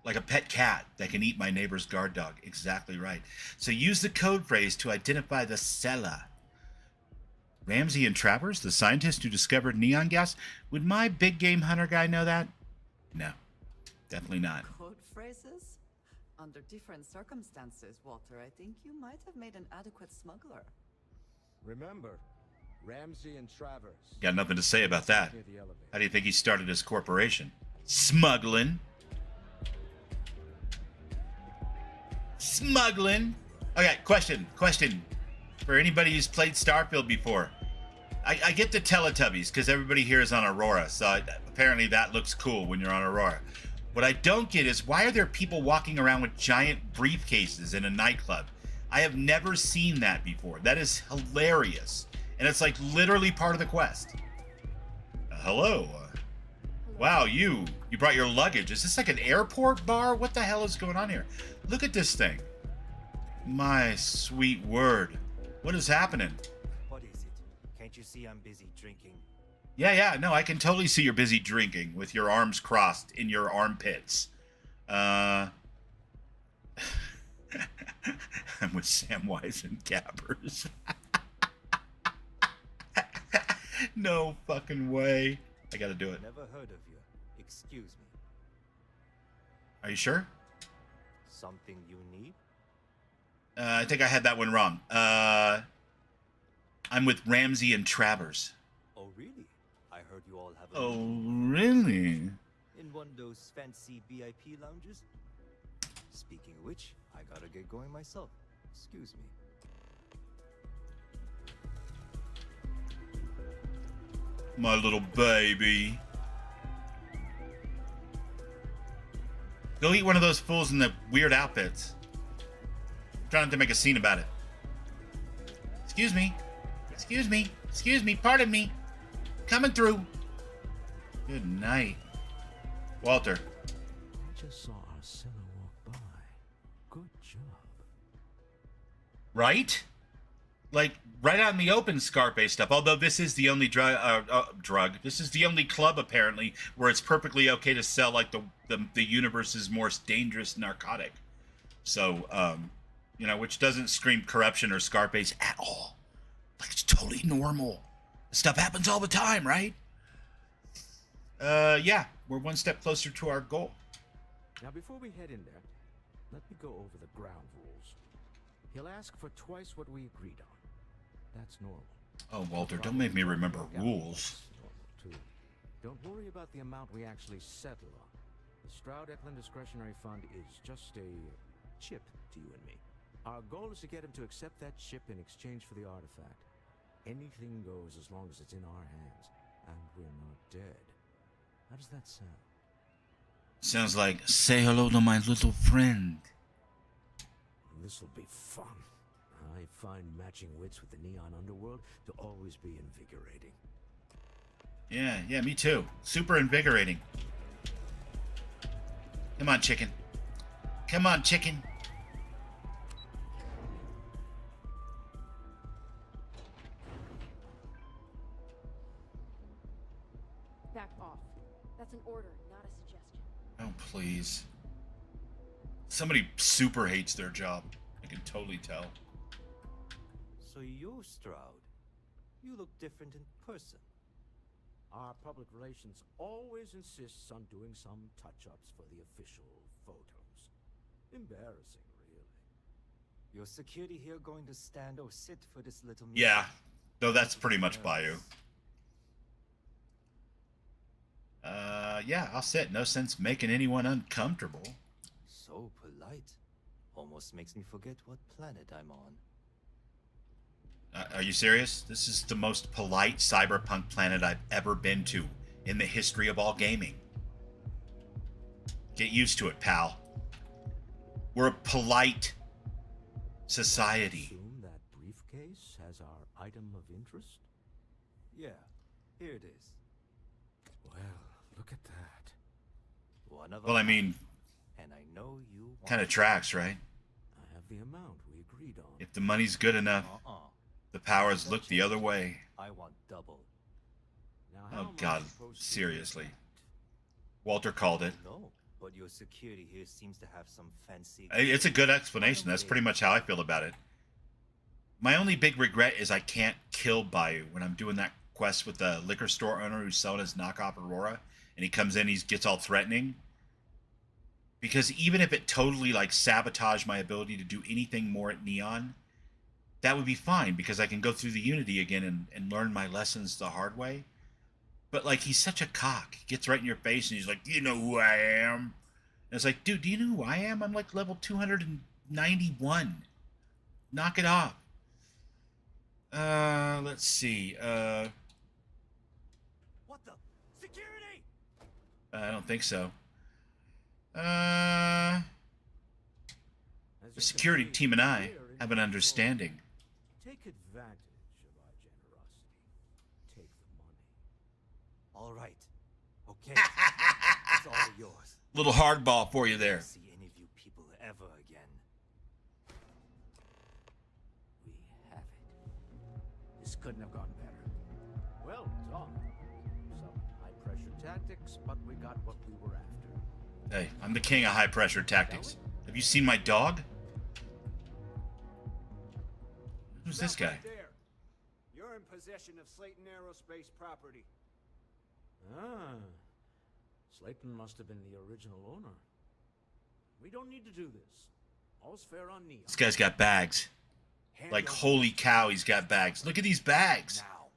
like a pet cat that can eat my neighbor's guard dog. Exactly right. So use the code phrase to identify the cellar. Ramsey and Travers, the scientist who discovered neon gas? Would my big game hunter guy know that? No, definitely not. Code phrases? Under different circumstances, Walter, I think you might have made an adequate smuggler. Remember, Ramsey and Travers. Got nothing to say about that. How do you think he started his corporation? Smuggling. Smuggling. Okay, question. For anybody who's played Starfield before, I get the Teletubbies because everybody here is on Aurora, so apparently that looks cool when you're on Aurora. What I don't get is why are there people walking around with giant briefcases in a nightclub? I have never seen that before. That is hilarious. And it's like literally part of the quest. Hello. Wow, you brought your luggage. Is this like an airport bar? What the hell is going on here? Look at this thing. My sweet word. What is happening? What is it? Can't you see I'm busy drinking? Yeah, no, I can totally see you're busy drinking with your arms crossed in your armpits. I'm with Samwise and Gabbers. No fucking way. I gotta do it. Never heard of you. Excuse me. Are you sure? Something you need? I think I had that one wrong. I'm with Ramsey and Travers. Oh, really? I heard you all have a Oh, meeting. really? In one of those fancy VIP lounges? Speaking of which, I gotta get going myself. Excuse me. My little baby. Go eat one of those fools in the weird outfits. I'm trying to make a scene about it. Excuse me. Excuse me. Excuse me. Pardon me. Coming through. Good night. Walter. I just saw our seller walk by. Good job. Right? Like, right out in the open Scarface stuff. Although this is the only drug. This is the only club, apparently, where it's perfectly okay to sell, like, the universe's most dangerous narcotic. So, you know, which doesn't scream corruption or Scarface at all. Like, it's totally normal. This stuff happens all the time, right? Yeah. We're one step closer to our goal. Now, before we head in there, let me go over the ground rules. He'll ask for twice what we agreed on. That's normal. Oh, Walter, don't make me remember rules. Normal, too. Don't worry about the amount we actually settle on. The Stroud-Eklund Discretionary Fund is just a chip to you and me. Our goal is to get him to accept that chip in exchange for the artifact. Anything goes as long as it's in our hands, and we're not dead. How does that sound? Sounds like, say hello to my little friend. This'll be fun. I find matching wits with the neon underworld to always be invigorating. Yeah, me too. Super invigorating. Come on, chicken. Come on, chicken. Back off. That's an order, not a suggestion. Oh, please. Somebody super hates their job. I can totally tell. So you're Stroud. You look different in person. Our public relations always insists on doing some touch-ups for the official photos. Embarrassing, really. Your security here going to stand or sit for this little meeting? Yeah, though that's pretty much Bayou. Yeah, I'll sit. No sense making anyone uncomfortable. So polite. Almost makes me forget what planet I'm on. Are you serious? This is the most polite cyberpunk planet I've ever been to in the history of all gaming. Get used to it, pal. We're a polite society. Assume that briefcase has our item of interest? Yeah, here it is. Well, look at that. One of Well, I mean, and I know you kind of tracks, right? I have the amount we agreed on. If the money's good enough, the powers look the other way. I want double. Now, Oh, God, seriously. that? Walter called it. No, but your security here seems to have some fancy... It's a good explanation. That's pretty much how I feel about it. My only big regret is I can't kill Bayou when I'm doing that quest with the liquor store owner who's selling his knockoff Aurora, and he comes in, he gets all threatening. Because even if it totally, like, sabotaged my ability to do anything more at Neon, that would be fine, because I can go through the Unity again and learn my lessons the hard way. But, like, he's such a cock. He gets right in your face, and he's like, you know who I am? And it's like, dude, do you know who I am? I'm, like, level 291. Knock it off. Let's see. What the? Security! I don't think so. The security team and I. We're have an understanding. Take advantage of our generosity. Take the money. All right. Okay. It's all yours. Little hardball for you there. See any of you people ever again. We have it. This couldn't have gone better. Well done. Some high-pressure tactics, but we got what we were after. Hey, I'm the king of high-pressure tactics. Have you seen my dog? Who's this guy? There. You're in possession of Slayton Aerospace property. Ah. Slayton must have been the original owner. We don't need to do this. All's fair on Neon. This guy's got bags. Like, holy cow, he's got bags. Look at these bags. Now.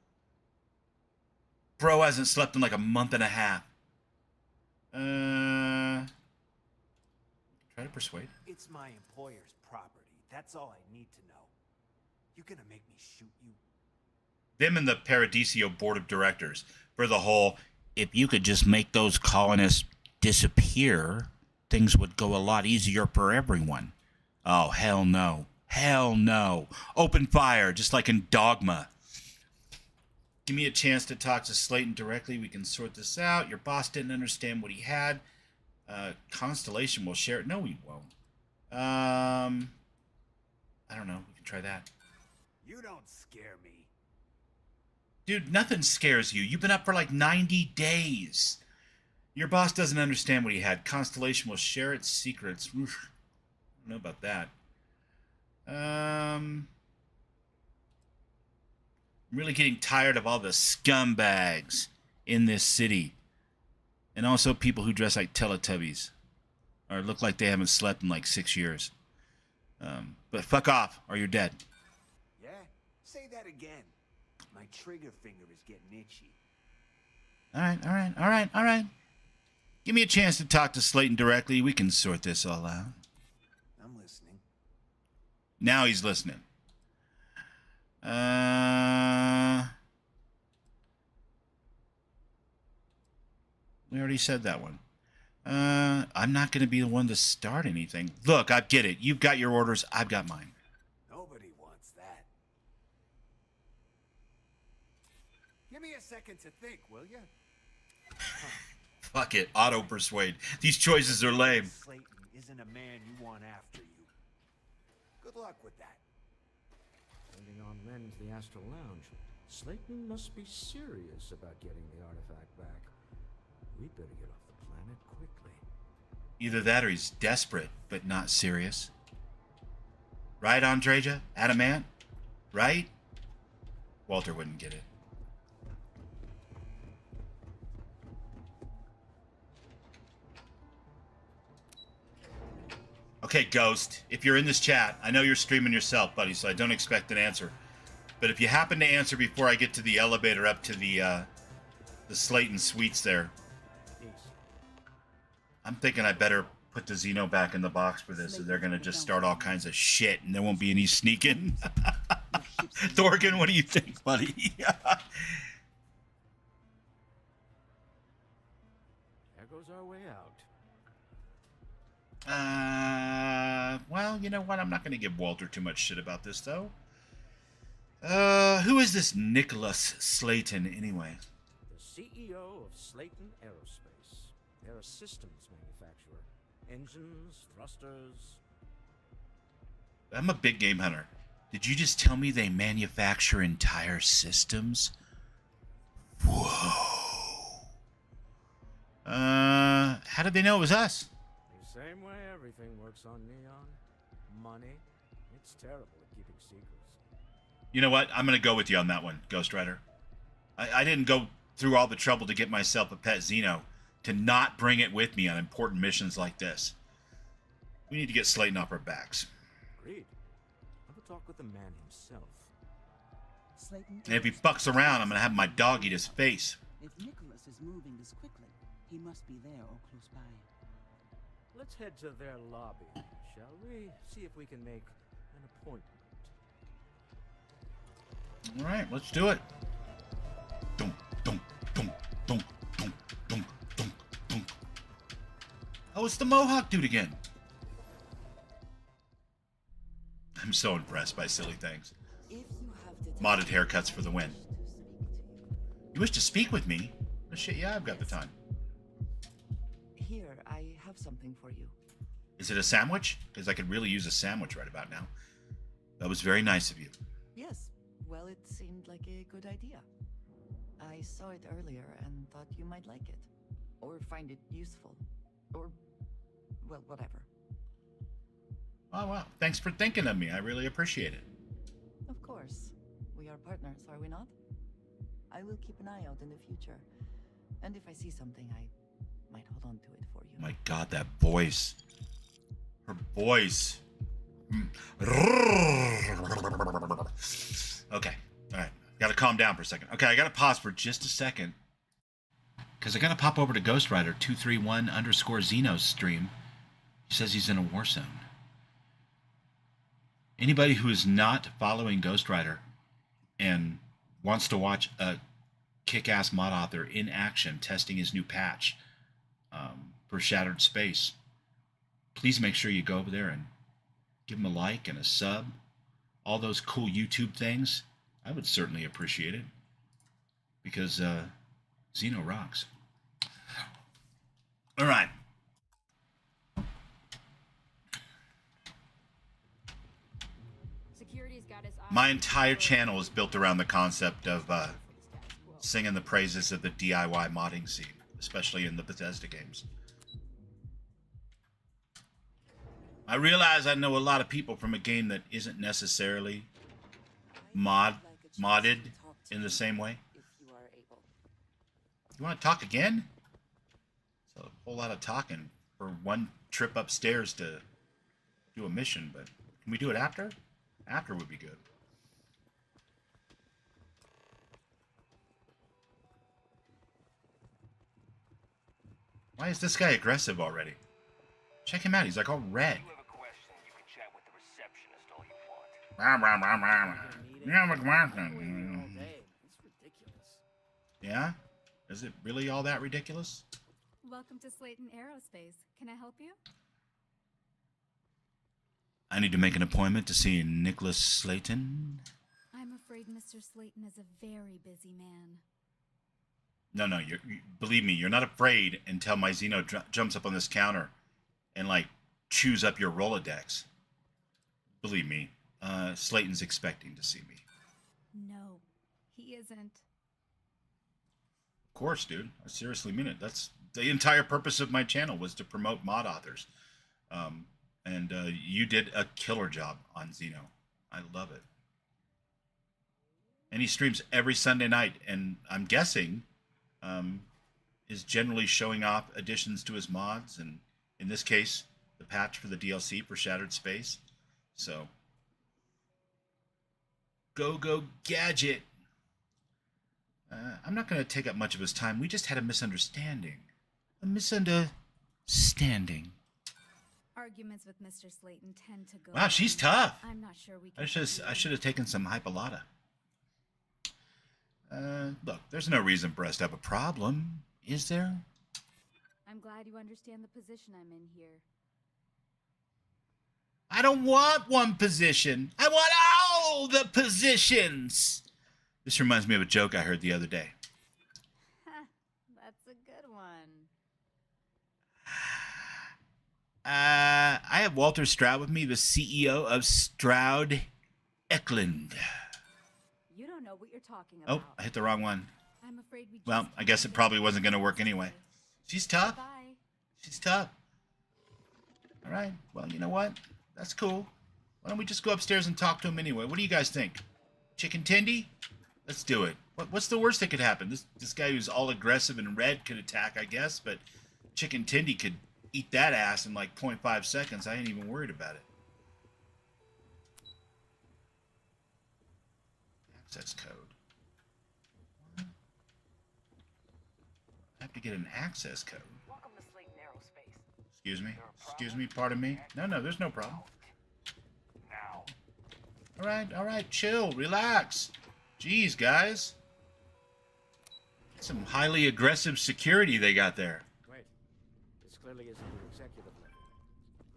Bro hasn't slept in like a month and a half. Try to persuade. It's my employer's property. That's all I need to know. You gonna make me shoot you? Them and the Paradiso board of directors for the whole, if you could just make those colonists disappear, things would go a lot easier for everyone. Oh, hell no. Hell no. Open fire, just like in Dogma. Give me a chance to talk to Slayton directly. We can sort this out. Your boss didn't understand what he had. Constellation will share it. No, he won't. I don't know. We can try that. You don't scare me. Dude, nothing scares you. You've been up for like 90 days. Your boss doesn't understand what he had. Constellation will share its secrets. Oof. I don't know about that. I'm really getting tired of all the scumbags in this city. And also people who dress like Teletubbies. Or look like they haven't slept in like 6 years. But fuck off, or you're dead. Yeah? Say that again. My trigger finger is getting itchy. All right. Give me a chance to talk to Slayton directly. We can sort this all out. I'm listening. Now he's listening. We already said that one. I'm not going to be the one to start anything. Look, I get it. You've got your orders. I've got mine. Nobody wants that. Give me a second to think, will you? Fuck it. Auto persuade. These choices are lame. Slayton isn't a man you want after you. Good luck with that. Sending on men to the Astral Lounge. Slayton must be serious about getting the artifact back. We'd better get off the planet quickly. Either that or he's desperate, but not serious. Right, Andreja? Adamant? Right? Walter wouldn't get it. Okay, Ghost, if you're in this chat, I know you're streaming yourself, buddy, so I don't expect an answer. But if you happen to answer before I get to the elevator up to the Slayton Suites there, I'm thinking I better put the Xeno back in the box for this, so they're going to just start all kinds of shit, and there won't be any sneaking. Thorgan, what do you think, buddy? There goes our way out. Well, you know what? I'm not going to give Walter too much shit about this, though. Who is this Nicholas Slayton, anyway? The CEO of Slayton Aerospace. They're a systems manufacturer. Engines, thrusters. I'm a big game hunter. Did you just tell me they manufacture entire systems? Whoa. How did they know it was us? The same way everything works on Neon. Money. It's terrible at keeping secrets. You know what? I'm going to go with you on that one, Ghost Rider. I didn't go through all the trouble to get myself a pet Xeno to not bring it with me on important missions like this. We need to get Slayton off our backs. Agreed. Have a talk with the man himself. Slayton, And if he fucks around, I'm going to have my dog eat his face. if Nicholas is moving this quickly, he must be there or close by. Let's head to their lobby, shall we? See if we can make an appointment. All right, let's do it. Dunk, dunk, dunk, dunk, dunk, dunk, dunk, dunk. Oh, it's the Mohawk dude again. I'm so impressed by silly things. If you have the Modded haircuts for the win. You wish to speak with me? Oh, shit, yeah, I've got the time. Here, I have something for you. Is it a sandwich? Because I could really use a sandwich right about now. That was very nice of you. Yes, well, it seemed like a good idea. I saw it earlier and thought you might like it. Or find it useful. Or, well, whatever. Oh, wow. Thanks for thinking of me. I really appreciate it. Of course. We are partners, are we not? I will keep an eye out in the future. And if I see something, I might hold on to it for you. My God, that voice. Her voice. Okay. All right. Got to calm down for a second. Okay, I got to pause for just a second. Because I got to pop over to Ghost Rider 231_Xeno's stream. He says he's in a war zone. Anybody who is not following Ghost Rider and wants to watch a kick-ass mod author in action testing his new patch for Shattered Space, please make sure you go over there and give him a like and a sub. All those cool YouTube things. I would certainly appreciate it. Because Xeno rocks. All right. My entire channel is built around the concept of singing the praises of the DIY modding scene, especially in the Bethesda games. I realize I know a lot of people from a game that isn't necessarily modded in the same way. You want to talk again? It's a whole lot of talking for one trip upstairs to do a mission, but can we do it after? After would be good. Why is this guy aggressive already? Check him out. He's like all red. Yeah? Is it really all that ridiculous? Welcome to Slayton Aerospace. Can I help you? I need to make an appointment to see Nicholas Slayton. I'm afraid Mr. Slayton is a very busy man. No, believe me, you're not afraid until my Xeno jumps up on this counter and, like, chews up your Rolodex. Believe me, Slayton's expecting to see me. No, he isn't. Of course, dude. I seriously mean it. That's the entire purpose of my channel, was to promote mod authors. And you did a killer job on Xeno. I love it. And he streams every Sunday night, and I'm guessing is generally showing off additions to his mods, and in this case, the patch for the DLC for Shattered Space. So, go Gadget. I'm not going to take up much of his time. We just had a misunderstanding. A misunderstanding. Arguments with Mr. Slayton tend to go. Wow, she's tough. I'm not sure we can. I should have taken some Hypolata. Look, there's no reason for us to have a problem, is there? I'm glad you understand the position I'm in here. I don't want one position. I want all the positions. This reminds me of a joke I heard the other day. That's a good one. I have Walter Stroud with me, the CEO of Stroud Eklund. You don't know what you're talking about. Oh, I hit the wrong one. I'm afraid we Well, I guess it probably wasn't going to work anyway. She's tough. Bye. She's tough. All right. Well, you know what? That's cool. Why don't we just go upstairs and talk to him anyway? What do you guys think? Chicken tendy? Let's do it. What's the worst that could happen? This guy who's all aggressive and red could attack, I guess, but Chicken Tendy could eat that ass in like 0.5 seconds. I ain't even worried about it. Access code. What? I have to get an access code. Welcome to Slayton Aerospace. Excuse me? Excuse me? Pardon me? No, there's no problem. Now. All right, chill, relax. Jeez, guys. Some highly aggressive security they got there. Wait. This clearly isn't the executive level.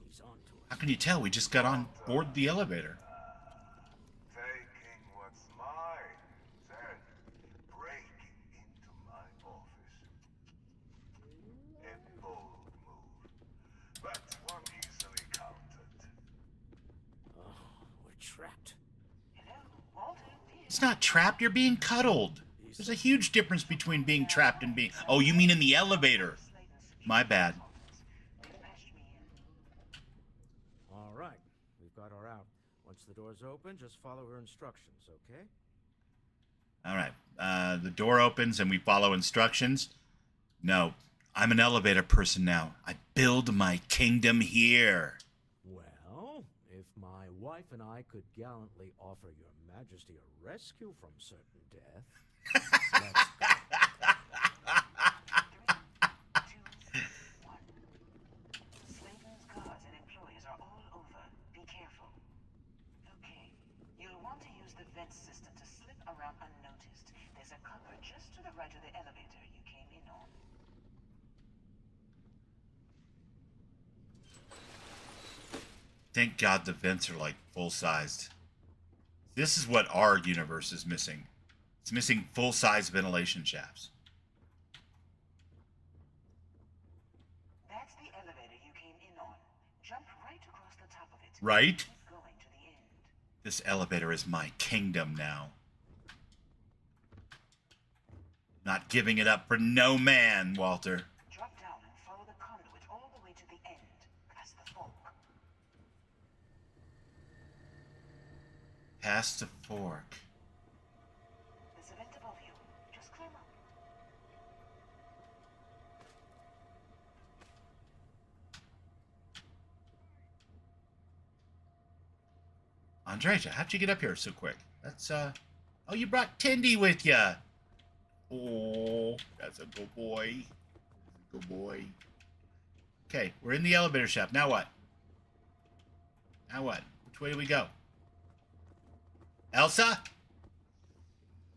He's on to us. How can you tell? We just got on board the elevator. not trapped. You're being cuddled. There's a huge difference between being trapped and being... Oh, you mean in the elevator. My bad. All right, we've got her out. Once the door's open, just follow her instructions, okay? All right. The door opens and we follow instructions. No, I'm an elevator person now. I build my kingdom here. Well, if my wife and I could gallantly offer your majesty a rescue from certain death, let's go. Slayton's guards and employees are all over. Be careful. Okay, you'll want to use the vent system to slip around unnoticed. There's a cupboard just to the right of the elevator you came in on. Thank God the vents are like full-sized. This is what our universe is missing. It's missing full-size ventilation shafts. That's the elevator you came in on. Jump right across the top of it. Right? Keep going to the end. This elevator is my kingdom now. Not giving it up for no man, Walter. Drop down and follow the conduit all the way to the end. Past the fork. Past the fork. There's a vent above you. Just climb up. Andreja, how'd you get up here so quick? That's, Oh, you brought Tindy with ya. Oh, that's a good boy. Good boy. Okay, we're in the elevator shaft. Now what? Now what? Which way do we go? Elsa?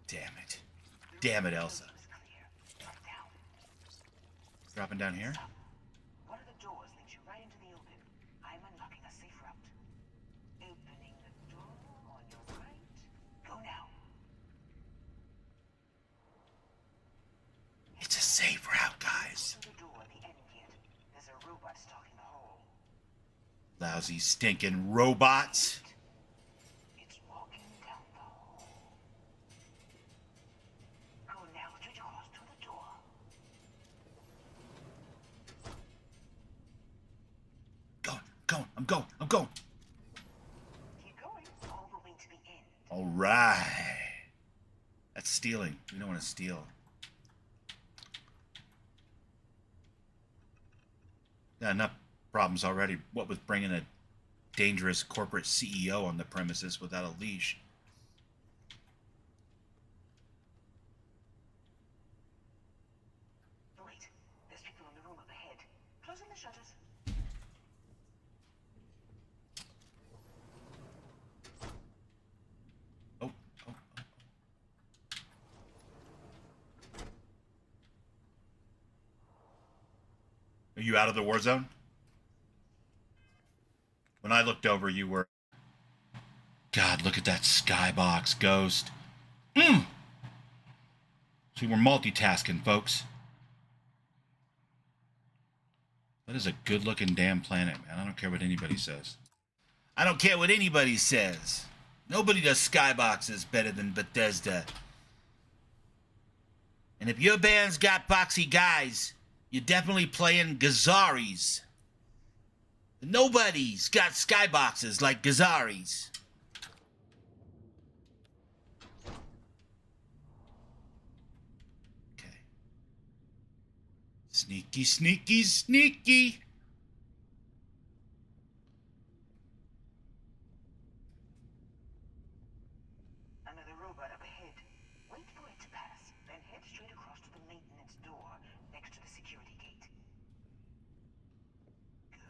Damn it. Damn it, Elsa. Dropping down here? One of the doors leads you right into the open. I'm unlocking a safe route. Opening the door on your right. Go now. It's a safe route, guys. Open the door at the end yet. There's a robot stalking the hole. Lousy, stinking robots. It's walking down the hole. Go now, straight across to the door. I'm going. Keep going all the way to the end. All right. That's stealing. We don't want to steal. Yeah, enough problems already. What with bringing a dangerous corporate CEO on the premises without a leash? Wait, there's people in the room up ahead. Closing the shutters. Oh. Are you out of the war zone? When I looked over, you were... God, look at that skybox, Ghost. See, we're multitasking, folks. That is a good-looking damn planet, man. I don't care what anybody says. I don't care what anybody says. Nobody does skyboxes better than Bethesda. And if your band's got boxy guys, you're definitely playing Gazaris. Nobody's got skyboxes like Gazaris. Okay. Sneaky, sneaky, sneaky. Another robot up ahead. Wait for it to pass, then head straight across to the maintenance door next to the security gate.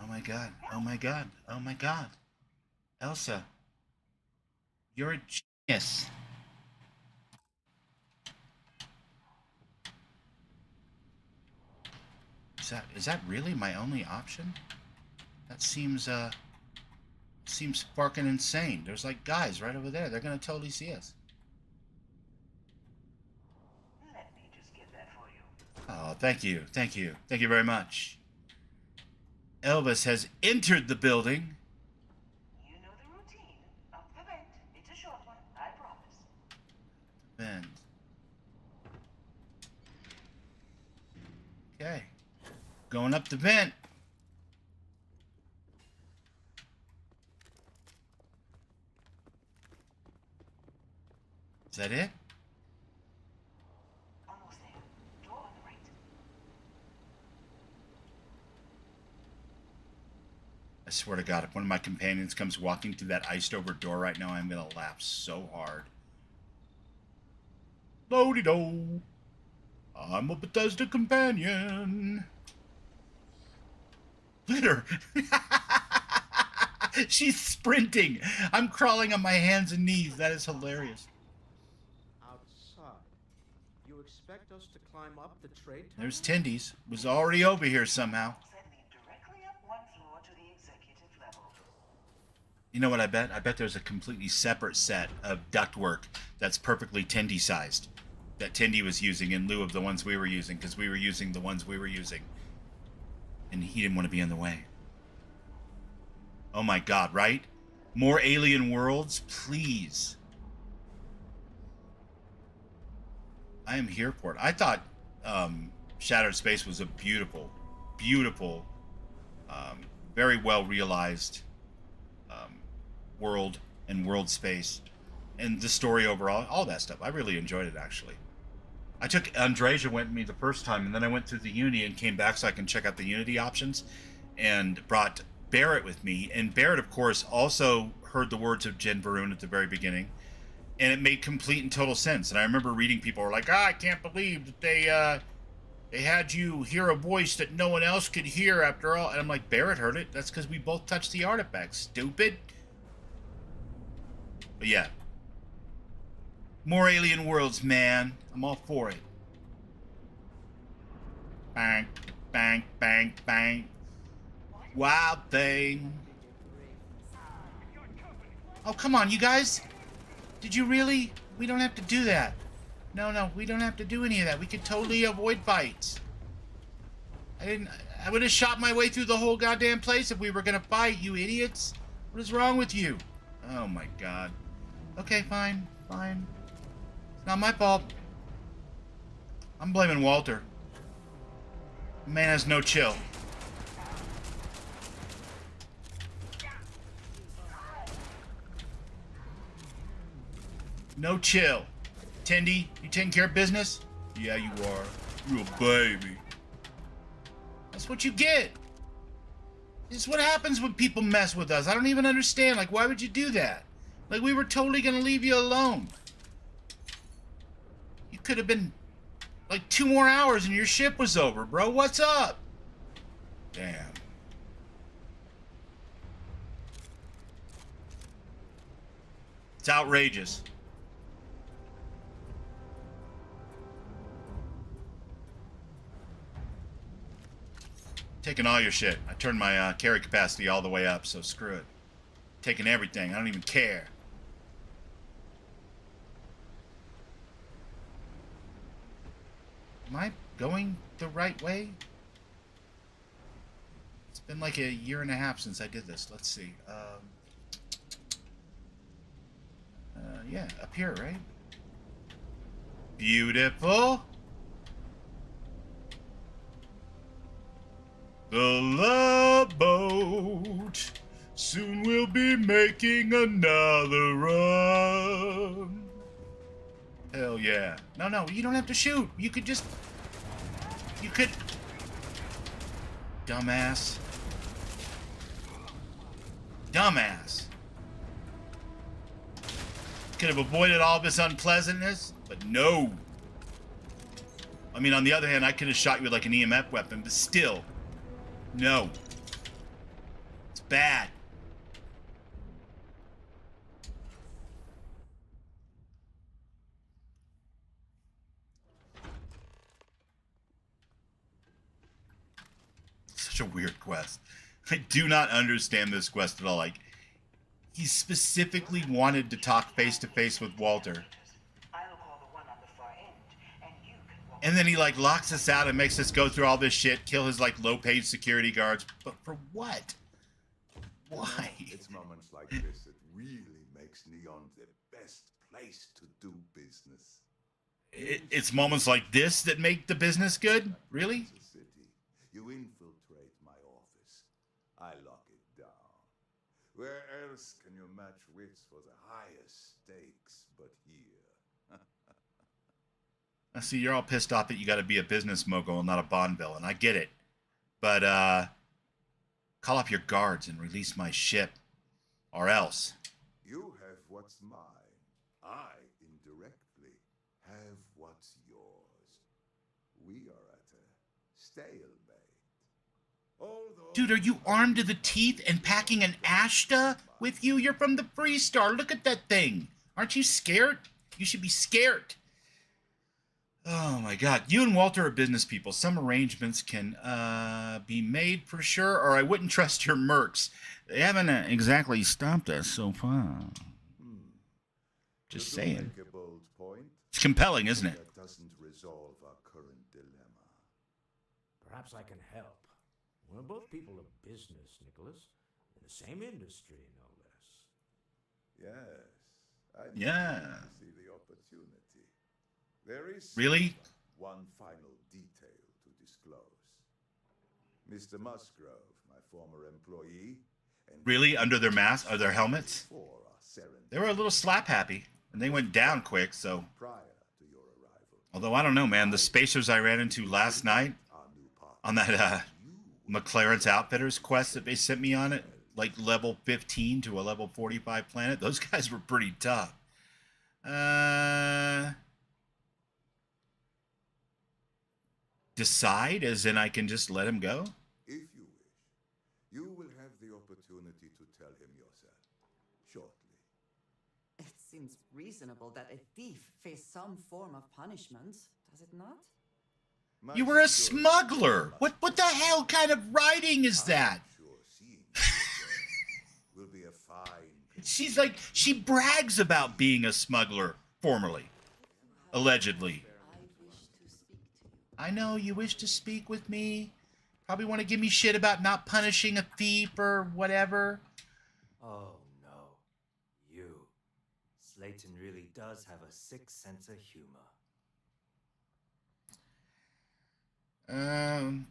Oh my god. Oh my god. Oh my god. Elsa. You're a genius. Is that really my only option? That seems fucking insane. There's like guys right over there. They're gonna totally see us. Let me just get that for you. Oh, thank you. Thank you. Thank you very much. Elvis has entered the building. You know the routine. Up the vent. It's a short one, I promise. Okay. Going up the vent. Is that it? Almost there. Door on the right. I swear to God, if one of my companions comes walking through that iced over door right now, I'm going to laugh so hard. Lo-de-do. I'm a Bethesda companion. Look at her. She's sprinting. I'm crawling on my hands and knees. That is hilarious. Outside. You expect us to climb up the trade tower? There's Tindy's. Was already over here somehow. Directly up one floor to the executive level. You know what I bet? I bet there's a completely separate set of ductwork that's perfectly Tindy sized. That Tindy was using in lieu of the ones we were using, because we were using the ones we were using. And he didn't want to be in the way. Oh my God, right? More alien worlds, please. I am here for it. I thought Shattered Space was a beautiful, beautiful, very well realized world and world space. And the story overall, all that stuff. I really enjoyed it, actually. I took Andreja went with me the first time, and then I went through the Unity and came back so I can check out the Unity options, and brought Barrett with me. And Barrett, of course, also heard the words of Jen Varun at the very beginning, and it made complete and total sense. And I remember reading people were like, I can't believe that they had you hear a voice that no one else could hear after all. And I'm like, Barrett heard it. That's because we both touched the artifacts, stupid. But yeah. More alien worlds, man. I'm all for it. Bang, bang, bang, bang. Wild thing. Oh, come on, you guys. Did you really? We don't have to do that. No, we don't have to do any of that. We could totally avoid fights. I would have shot my way through the whole goddamn place if we were gonna fight, you idiots. What is wrong with you? Oh my God. Okay, fine. It's not my fault. I'm blaming Walter. The man has no chill. No chill. Tindy, you taking care of business? Yeah, you are. You're a baby. That's what you get. This is what happens when people mess with us. I don't even understand. Like, why would you do that? Like, we were totally gonna leave you alone. You could have been like 2 more hours and your ship was over, bro. What's up? Damn. It's outrageous. Taking all your shit. I turned my carry capacity all the way up, so screw it. Taking everything. I don't even care. Am I going the right way? It's been like a year and a half since I did this. Let's see. Yeah, up here, right? Beautiful. The love boat. Soon we'll be making another run. Hell yeah. No, you don't have to shoot. You could just... You could... Dumbass. Could have avoided all this unpleasantness, but no. I mean, on the other hand, I could have shot you with like an EMF weapon, but still. No. It's bad. Such a weird quest. I do not understand this quest at all. Like, he specifically wanted to talk face to face with Walter. And then he like locks us out and makes us go through all this shit, kill his like low-paid security guards. But for what? Why? It's moments like this that really makes Neon the best place to do business. It's moments like this that make the business good? Really? you infiltrate my office, I lock it down. Where else can you match wits for the highest stakes but here? I see you're all pissed off that you got to be a business mogul and not a Bond villain. I get it. But, call up your guards and release my ship. Or else. You have what's mine. I, indirectly, have what's yours. We are at a stalemate. Although Dude, are you armed to the teeth and packing an Ashta with you? You're from the Freestar. Look at that thing. Aren't you scared? You should be scared. Oh my god. You and Walter are business people. Some arrangements can be made for sure, or I wouldn't trust your mercs. They haven't exactly stopped us so far. Just saying. make a bold point, It's compelling, isn't it? that doesn't resolve our current dilemma. Perhaps I can help. We're both people of business, Nicholas. In the same industry, no less. Yes. I Yeah. see the opportunity. There is Really? one final detail to disclose. Mr. Musgrove, my former employee, and Really? Under their masks? Or their helmets? before our serendipity They were a little slap happy. And they went down quick, so. prior to your arrival, Although, I don't know, man. The spacers I ran into last night our new partner, on that McClarence Outfitters quest that they sent me on it, like level 15 to a level 45 planet, those guys were pretty tough. Decide, as in I can just let him go? if you wish, you will have the opportunity to tell him yourself shortly. It seems reasonable that a thief face some form of punishment, does it not? You were a smuggler. What the hell kind of writing is that? Sure, seeing you again will be a fine. She's like, she brags about being a smuggler, formerly. Allegedly. I know you wish to speak with me. Probably want to give me shit about not punishing a thief or whatever. Oh no. You. Slayton really does have a sick sense of humor.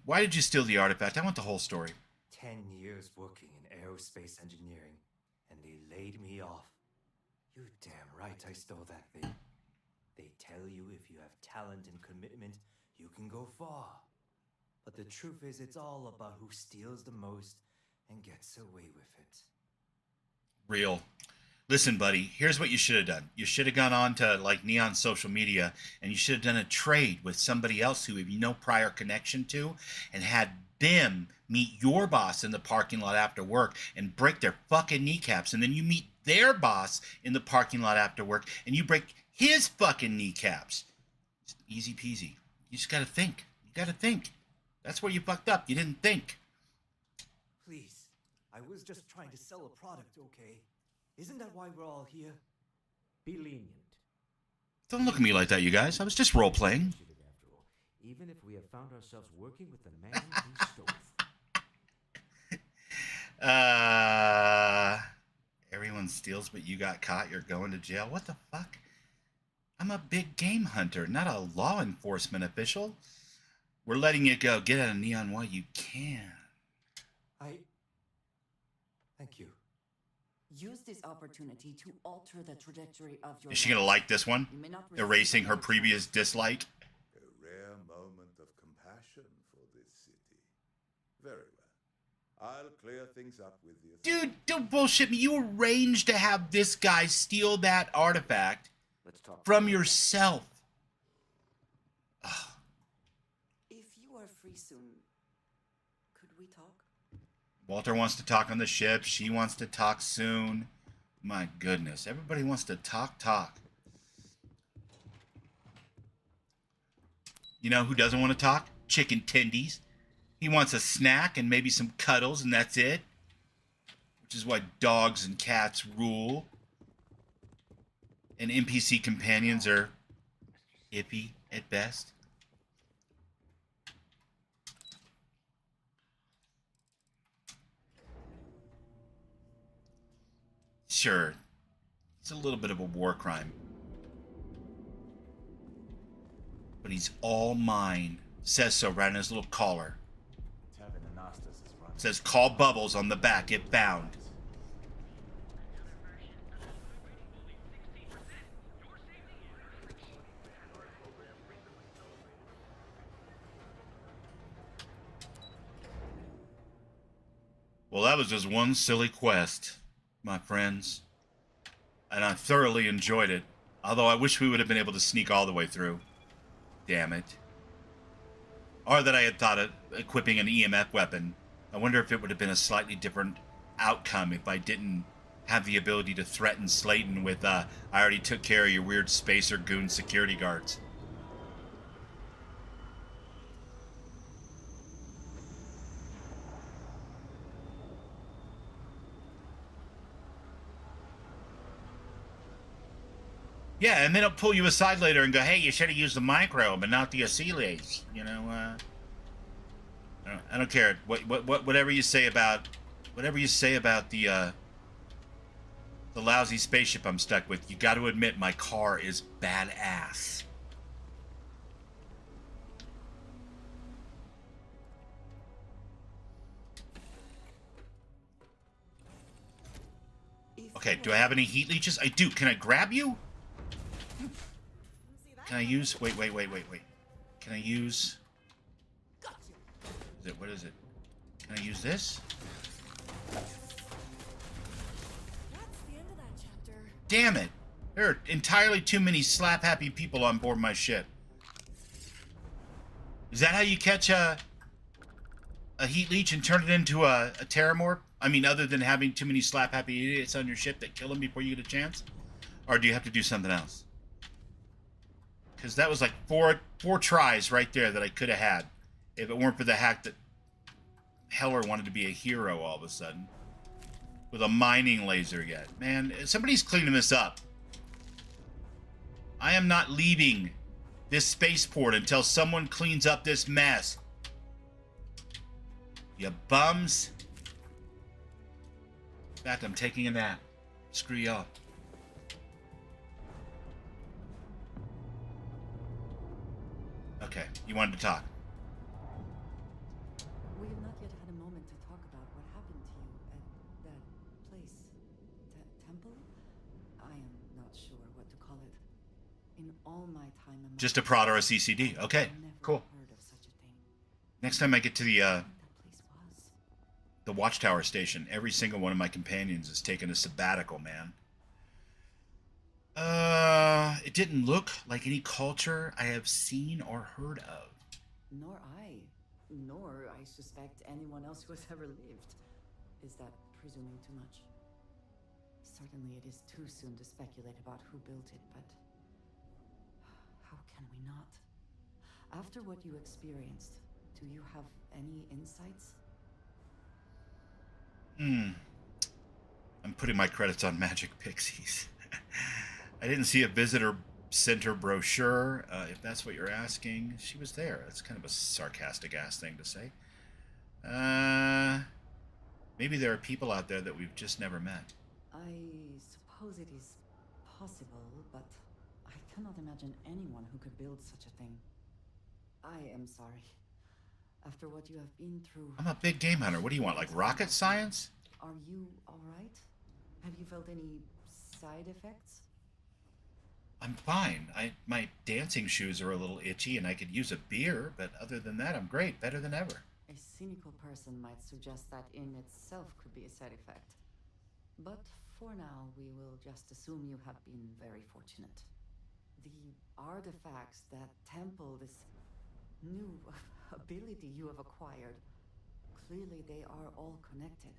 Why did you steal the artifact? I want the whole story. 10 years working in aerospace engineering, and they laid me off. You damn right I stole that thing. They tell you if you have talent and commitment, you can go far. But the truth is, it's all about who steals the most and gets away with it. Real. Listen, buddy, here's what you should have done. You should have gone on to, like, Neon's social media, and you should have done a trade with somebody else who you have no prior connection to, and had them meet your boss in the parking lot after work and break their fucking kneecaps. And then you meet their boss in the parking lot after work, and you break his fucking kneecaps. It's easy peasy. You just gotta think. You gotta think. That's where you fucked up. You didn't think. Please, I was just trying to sell a product, okay? Isn't that why we're all here? Be lenient. Don't look at me like that, you guys. I was just role-playing. After all, even if we have found ourselves working with the man who stole. Everyone steals, but you got caught. You're going to jail. What the fuck? I'm a big game hunter, not a law enforcement official. We're letting you go. Get out of Neon while you can. Thank you. Use this opportunity to alter the trajectory of your Is she going to like this one? You may not receive Erasing her another previous dislike? A rare moment of compassion for this city. Very well. I'll clear things up with you. Dude, don't bullshit me. You arranged to have this guy steal that artifact from yourself. If you are free soon, could we talk? Walter wants to talk on the ship. She wants to talk soon. My goodness. Everybody wants to talk. You know who doesn't want to talk? Chicken tendies. He wants a snack and maybe some cuddles, and that's it. Which is why dogs and cats rule. And NPC companions are iffy at best. Sure, it's a little bit of a war crime. But he's all mine. Says so right on his little collar. It says call Bubbles on the back. It bound. Well, that was just one silly quest, my friends. And I thoroughly enjoyed it. Although I wish we would have been able to sneak all the way through. Damn it. Or that I had thought of equipping an EMF weapon. I wonder if it would have been a slightly different outcome if I didn't have the ability to threaten Slayton with, I already took care of your weird spacer goon security guards. Yeah, and then it'll pull you aside later and go, hey, you should have used the microbe and not the acylase. You know, I don't care. Whatever you say about the lousy spaceship I'm stuck with, you got to admit my car is badass. Okay, do I have any heat leeches? I do. Can I grab you? Can I use... Wait. Can I use... What is it? Can I use this? That's the end of that chapter. Damn it! There are entirely too many slap-happy people on board my ship. Is that how you catch a heat leech and turn it into a terramorph? I mean, other than having too many slap-happy idiots on your ship that kill them before you get a chance? Or do you have to do something else? Because that was like four tries right there that I could have had if it weren't for the hack that Heller wanted to be a hero all of a sudden with a mining laser yet. Man, somebody's cleaning this up. I am not leaving this spaceport until someone cleans up this mess. You bums. In fact, I'm taking a nap. Screw y'all. Okay, you wanted to talk. We have not yet had a moment to talk about what happened to you at that place. Temple? I am not sure what to call it. In all my time... Just a prod or a CCD. Okay, cool. Next time I get to the Watchtower station, every single one of my companions is taking a sabbatical, man. It didn't look like any culture I have seen or heard of. Nor I suspect anyone else who has ever lived. Is that presuming too much? Certainly it is too soon to speculate about who built it, but how can we not? After what you experienced, do you have any insights? I'm putting my credits on Magic Pixies. I didn't see a visitor center brochure, if that's what you're asking. She was there. That's kind of a sarcastic-ass thing to say. Maybe there are people out there that we've just never met. I suppose it is possible, but I cannot imagine anyone who could build such a thing. I am sorry. After what you have been through... I'm a big game hunter. What do you want, like rocket science? Are you alright? Have you felt any side effects? I'm fine. My dancing shoes are a little itchy and I could use a beer, but other than that, I'm great. Better than ever. A cynical person might suggest that in itself could be a side effect. But for now, we will just assume you have been very fortunate. The artifacts, that temple, this new ability you have acquired, clearly they are all connected.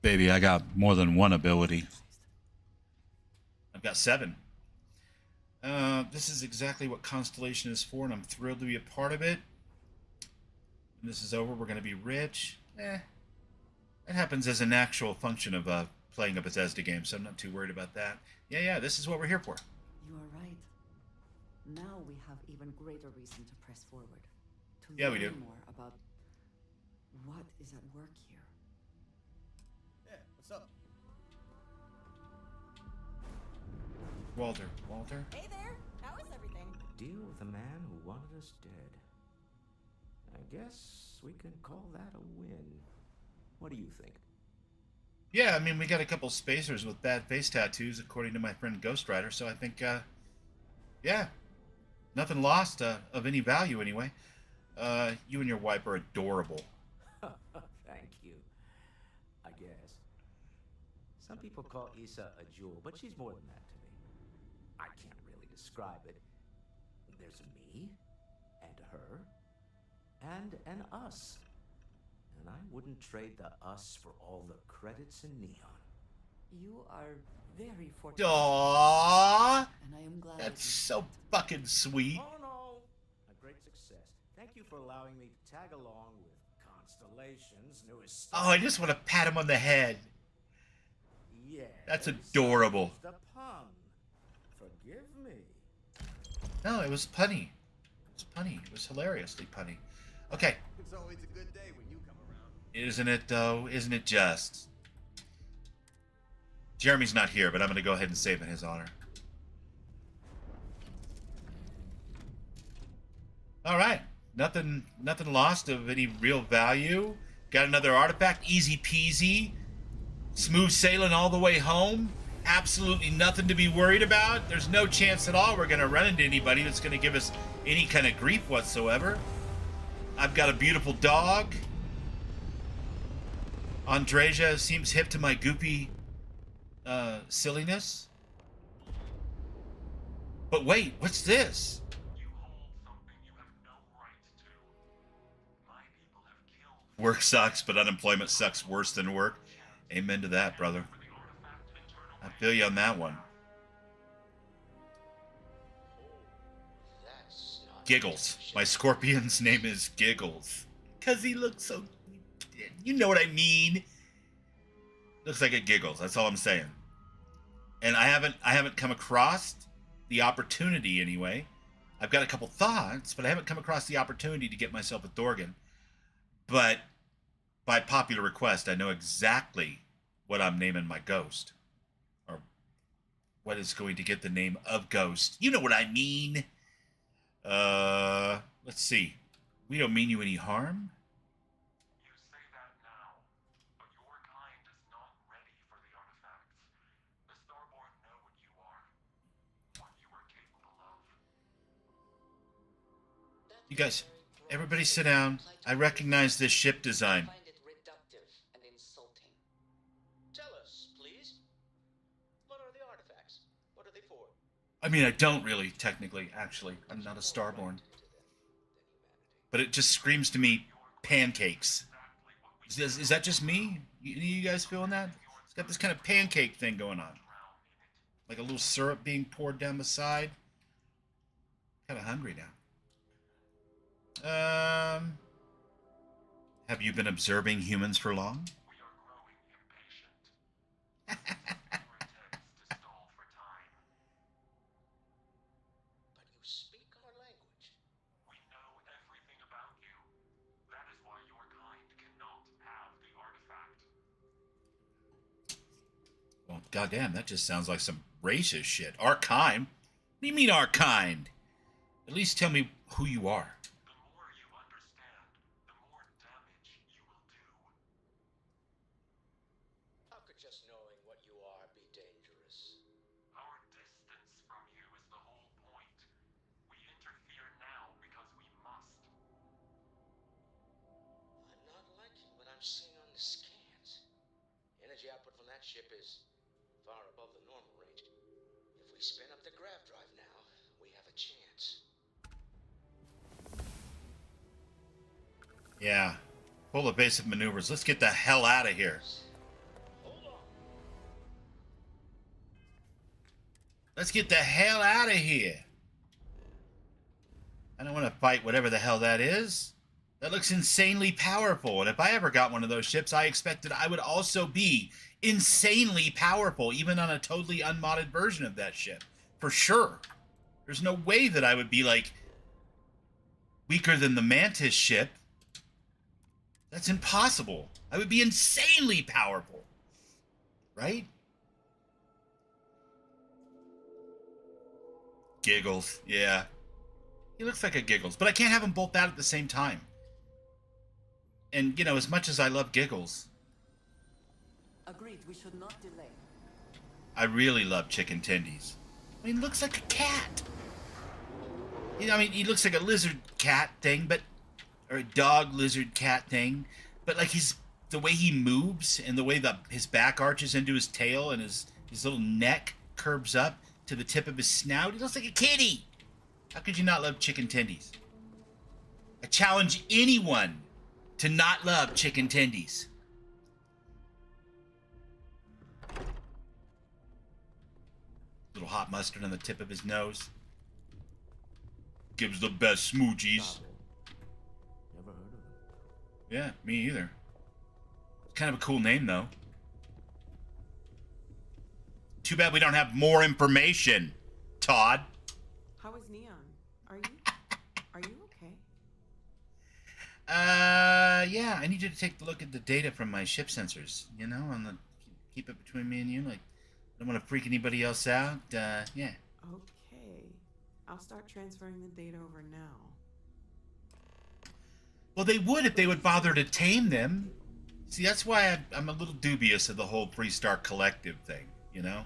Baby, I got more than one ability. I've got 7. This is exactly what Constellation is for, and I'm thrilled to be a part of it. When this is over, we're going to be rich. It happens as an actual function of playing a Bethesda game, so I'm not too worried about that. Yeah, this is what we're here for. You are right. Now we have even greater reason to press forward. To we do. learn more about what is at work here. Yeah, what's up? Walter. Hey there! How is everything? Deal with a man who wanted us dead. I guess we can call that a win. What do you think? Yeah, I mean, we got a couple spacers with bad face tattoos, according to my friend Ghost Rider, so I think, yeah, nothing lost of any value anyway. You and your wife are adorable. Thank you. I guess. Some people call Issa a jewel, but she's more than that to me. I can't really describe it. There's a me, and her, and an us. And I wouldn't trade the us for all the credits in Neon. You are very fortunate. Aww! And I am glad That's so fucking sweet. Oh no! A great success. Thank you for allowing me to tag along with Constellation's newest Oh, I just want to pat him on the head. Yeah. That's adorable. The pun. Forgive me. No, it was punny. It was punny. It was hilariously punny. Okay. It's always a good day when you come around. Isn't it, though? Isn't it just? Jeremy's not here, but I'm going to go ahead and save in his honor. All right. Nothing lost of any real value. Got another artifact. Easy peasy. Smooth sailing all the way home. Absolutely nothing to be worried about. There's no chance at all we're going to run into anybody that's going to give us any kind of grief whatsoever. I've got a beautiful dog. Andreja seems hip to my goopy silliness. But wait, what's this? Work sucks, but unemployment sucks worse than work. Amen to that, brother. I feel you on that one. Giggles. My scorpion's name is Giggles. Because he looks so... You know what I mean. Looks like it giggles. That's all I'm saying. And I haven't come across the opportunity anyway. I've got a couple thoughts, but I haven't come across the opportunity to get myself a Thorgan. But by popular request, I know exactly what I'm naming my ghost. Or what is going to get the name of Ghost. You know what I mean. Let's see. We don't mean you any harm. You say that now, but your kind is not ready for the artifacts. The Starborn know what you are capable of. You guys, everybody sit down. I recognize this ship design. Find it reductive and insulting. Tell us, please. What are the artifacts? What are they for? I mean, I don't really, technically, actually. I'm not a Starborn. But it just screams to me, pancakes. Is that just me? You guys feeling that? It's got this kind of pancake thing going on. Like a little syrup being poured down the side. Kind of hungry now. Have you been observing humans for long? But you speak our language. We know everything about you. That is why your kind cannot have the artifact. Well, goddamn, that just sounds like some racist shit. Our kind? What do you mean our kind? At least tell me who you are. The more you understand, the more damage you will do. How could just knowing what you are be dangerous? Our distance from you is the whole point. We interfere now because we must. I'm not liking what I'm seeing on the scans. Energy output from that ship is far above the normal range. If we spin up the grav drive now, we have a chance. Yeah. Full evasive maneuvers. Let's get the hell out of here. Let's get the hell out of here. I don't want to fight whatever the hell that is. That looks insanely powerful. And if I ever got one of those ships, I expected I would also be insanely powerful, even on a totally unmodded version of that ship. For sure. There's no way that I would be, like, weaker than the Mantis ship. That's impossible. I would be insanely powerful. Right? Giggles. Yeah. He looks like a Giggles. But I can't have them both out at the same time. And, you know, as much as I love Giggles, Retreat. We should not delay. I really love chicken tendies. I mean, he looks like a cat. You know, I mean, he looks like a lizard cat thing, but or a dog lizard cat thing, but like the way he moves and the way his back arches into his tail and his little neck curves up to the tip of his snout. He looks like a kitty. How could you not love chicken tendies? I challenge anyone to not love chicken tendies. Little hot mustard on the tip of his nose. Gives the best smoochies. Never heard of him. Yeah, me either. It's kind of a cool name, though. Too bad we don't have more information, Todd. How is Neon? Are you okay? Yeah, I need you to take a look at the data from my ship sensors, you know, keep it between me and you, like, I don't want to freak anybody else out, yeah. Okay. I'll start transferring the data over now. Well, they would if they would bother to tame them. See, that's why I'm a little dubious of the whole Freestar Collective thing, you know?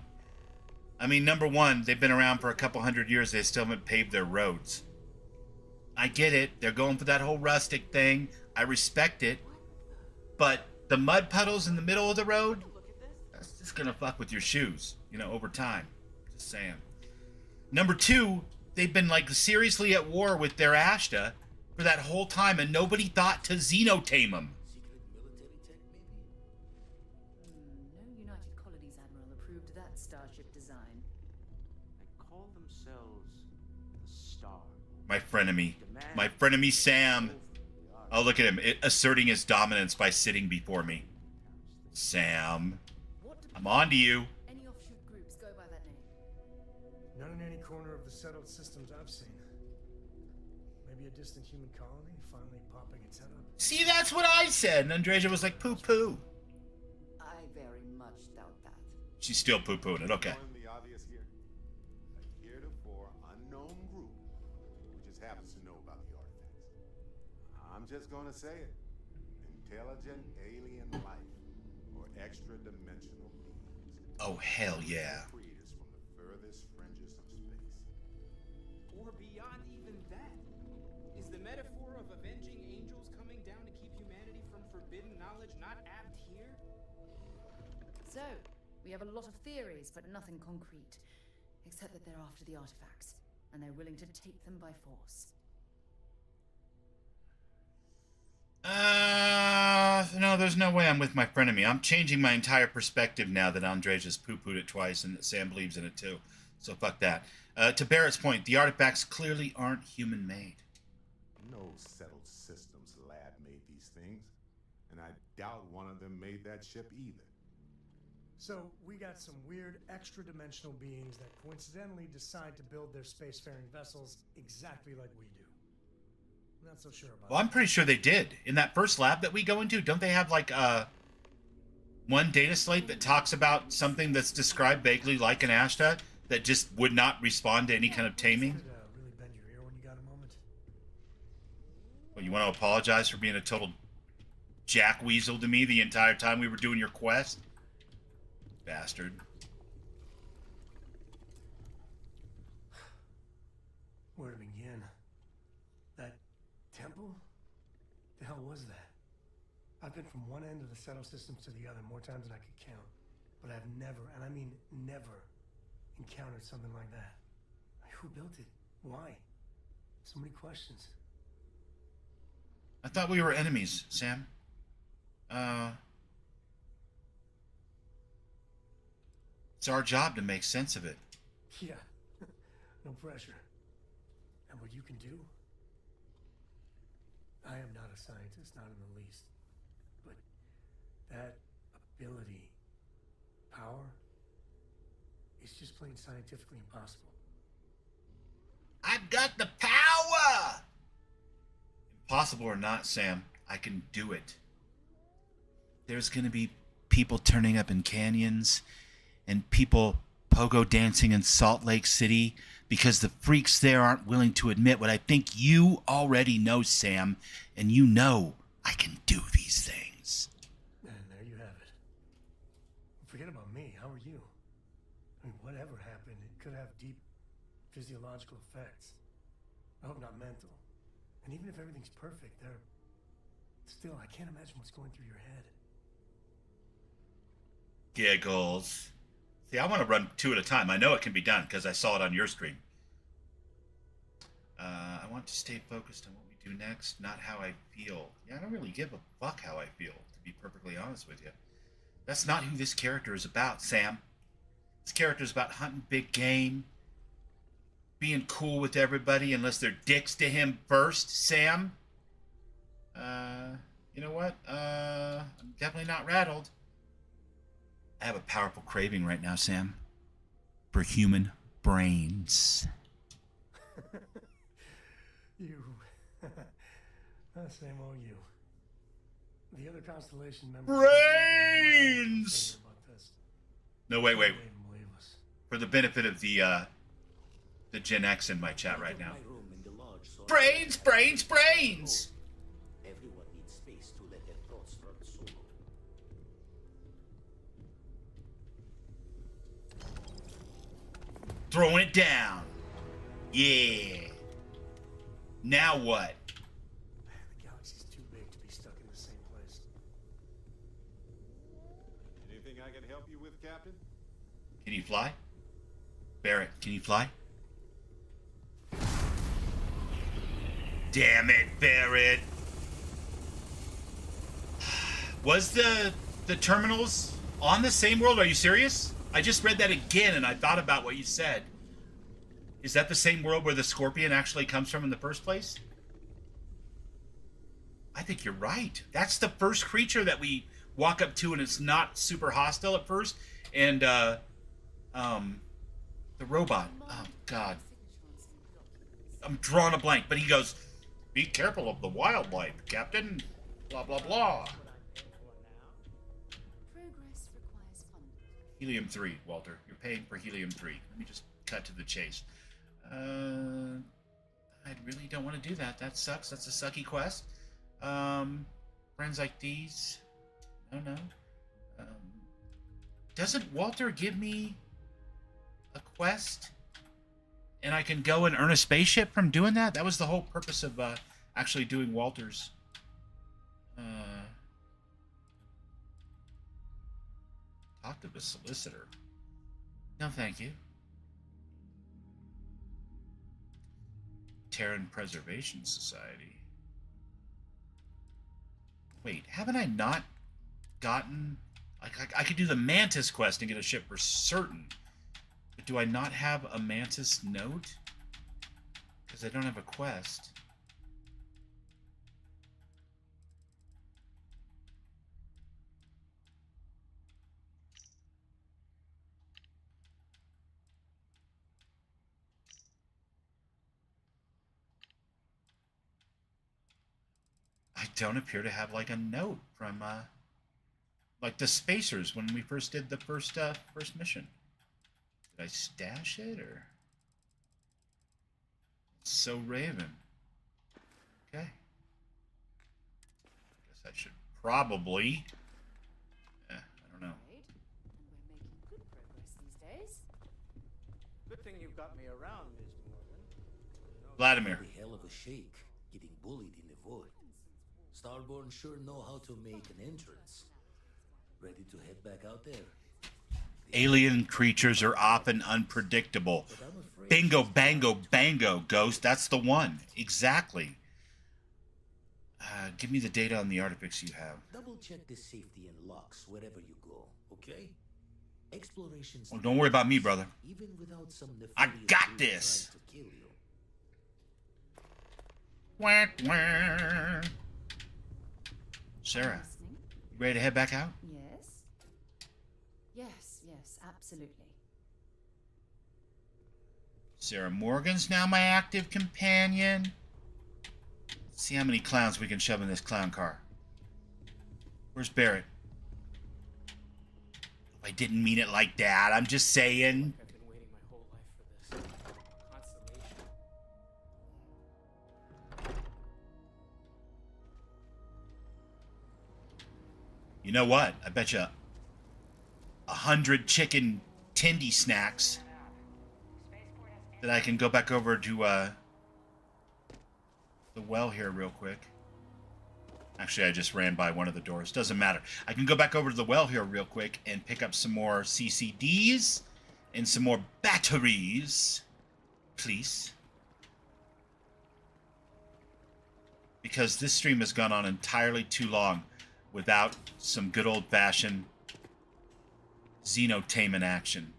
I mean, number one, they've been around for a couple hundred years, they still haven't paved their roads. I get it, they're going for that whole rustic thing, I respect it, but the mud puddles in the middle of the road, that's just gonna fuck with your shoes, you know, over time. Just saying. Number two, they've been, like, seriously at war with their Ashta for that whole time, and nobody thought to xenotame them. No United Colonies Admiral approved that starship design. They call themselves the Star. My frenemy. My frenemy Sam. Oh, look at him, asserting his dominance by sitting before me. Sam. I'm on to you. Any offshoot groups go by that name? Not in any corner of the settled systems I've seen. Maybe a distant human colony finally popping its head up. See, that's what I said, and Andreja was like, poo-poo. I very much doubt that. She's still poo-pooing it, okay. The obvious here. A heretofore unknown group who just happens to know about the artifacts. I'm just gonna say it. Intelligent alien life or extra-dimensional beings. Oh, hell yeah. Creators from the furthest fringes of space. Or beyond even that. Is the metaphor of avenging angels coming down to keep humanity from forbidden knowledge not apt here? So, we have a lot of theories, but nothing concrete. Except that they're after the artifacts, and they're willing to take them by force. No, there's no way I'm with my frenemy. I'm changing my entire perspective now that Andreja's poo-pooed it twice and that Sam believes in it too. So fuck that. To Barrett's point, the artifacts clearly aren't human-made. No settled systems lab made these things, and I doubt one of them made that ship either. So, we got some weird extra-dimensional beings that coincidentally decide to build their spacefaring vessels exactly like we do. I'm not so sure about Well, I'm pretty sure they did. In that first lab that we go into, don't they have like one data slate that talks about something that's described vaguely like an Ashta that just would not respond to any kind of taming? really bend your ear when you got a moment. Well, you want to apologize for being a total jackweasel to me the entire time we were doing your quest? Bastard. Where to begin? That temple? The hell was that? I've been from one end of the settled systems to the other more times than I could count. But I've never, and I mean never, encountered something like that. Who built it? Why? So many questions. I thought we were enemies, Sam. It's our job to make sense of it. Yeah. No pressure. And what you can do? I am not a scientist, not in the least. But that ability, power, is just plain scientifically impossible. I've got the power! Impossible or not, Sam, I can do it. There's gonna be people turning up in canyons and people pogo dancing in Salt Lake City because the freaks there aren't willing to admit what I think you already know, Sam, and you know I can do these things. And there you have it. whatever happened, it could have deep physiological effects. I hope not mental. And even if everything's perfect, still, I can't imagine what's going through your head. Giggles. See, I want to run 2 at a time. I know it can be done because I saw it on your stream. I want to stay focused on what we do next, not how I feel. Yeah, I don't really give a fuck how I feel, to be perfectly honest with you. That's not who this character is about, Sam. This character is about hunting big game, being cool with everybody unless they're dicks to him first, Sam. You know what? I'm definitely not rattled. I have a powerful craving right now, Sam, for human brains. You. Same old you. The other Constellation members... Brains! No, wait. For the benefit of the Gen X in my chat right now. Brains! Everyone needs space to let their thoughts run solo. Throwing it down. Yeah. Now what? The galaxy's too big to be stuck in the same place. Anything I can help you with, Captain? Can you fly? Barrett, can you fly? Damn it, Barrett. Was the terminals on the same world? Are you serious? I just read that again and I thought about what you said. Is that the same world where the scorpion actually comes from in the first place? I think you're right. That's the first creature that we walk up to and it's not super hostile at first. And, the robot. Oh, God. I'm drawing a blank, but he goes, "Be careful of the wildlife, Captain." Blah, blah, blah. Progress requires funding. Helium-3, Walter. You're paying for Helium-3. Let me just cut to the chase. I really don't want to do that. That sucks. That's a sucky quest. Friends like these. No. Doesn't Walter give me a quest? And I can go and earn a spaceship from doing that? That was the whole purpose of actually doing Walter's. Talk to the solicitor. No, thank you. Terran Preservation Society. Wait, haven't I not gotten... I could do the Mantis quest and get a ship for certain. But do I not have a Mantis note? Because I don't have a quest. I don't appear to have like a note from like the spacers when we first did the first mission. Did I stash it or? So Raven. Okay. I guess I should probably. I don't know. We're making good progress these days. Good thing you've got me around, Ms. Morgan. Vladimir. The hell of a shake, getting bullied in the void. Starborn sure know how to make an entrance. Ready to head back out there? Alien creatures are often unpredictable. Bingo, bango, bango, Ghost. That's the one. Exactly. Give me the data on the artifacts you have. Double check the safety and locks wherever you go, okay? Explorations. Well, don't worry about me, brother. Even without some I nefarious got group this. trying to kill you. Wah, wah. Sarah, you ready to head back out? Yes, absolutely. Sarah Morgan's now my active companion. Let's see how many clowns we can shove in this clown car. Where's Barrett? I didn't mean it like that. I'm just saying. I've been waiting my whole life for this. Constellation. You know what? I bet you 100 chicken tendy snacks that I can go back over to the well here real quick. Actually, I just ran by one of the doors. Doesn't matter. I can go back over to the well here real quick and pick up some more CCDs and some more batteries, please. Because this stream has gone on entirely too long without some good old-fashioned Xenotainment action.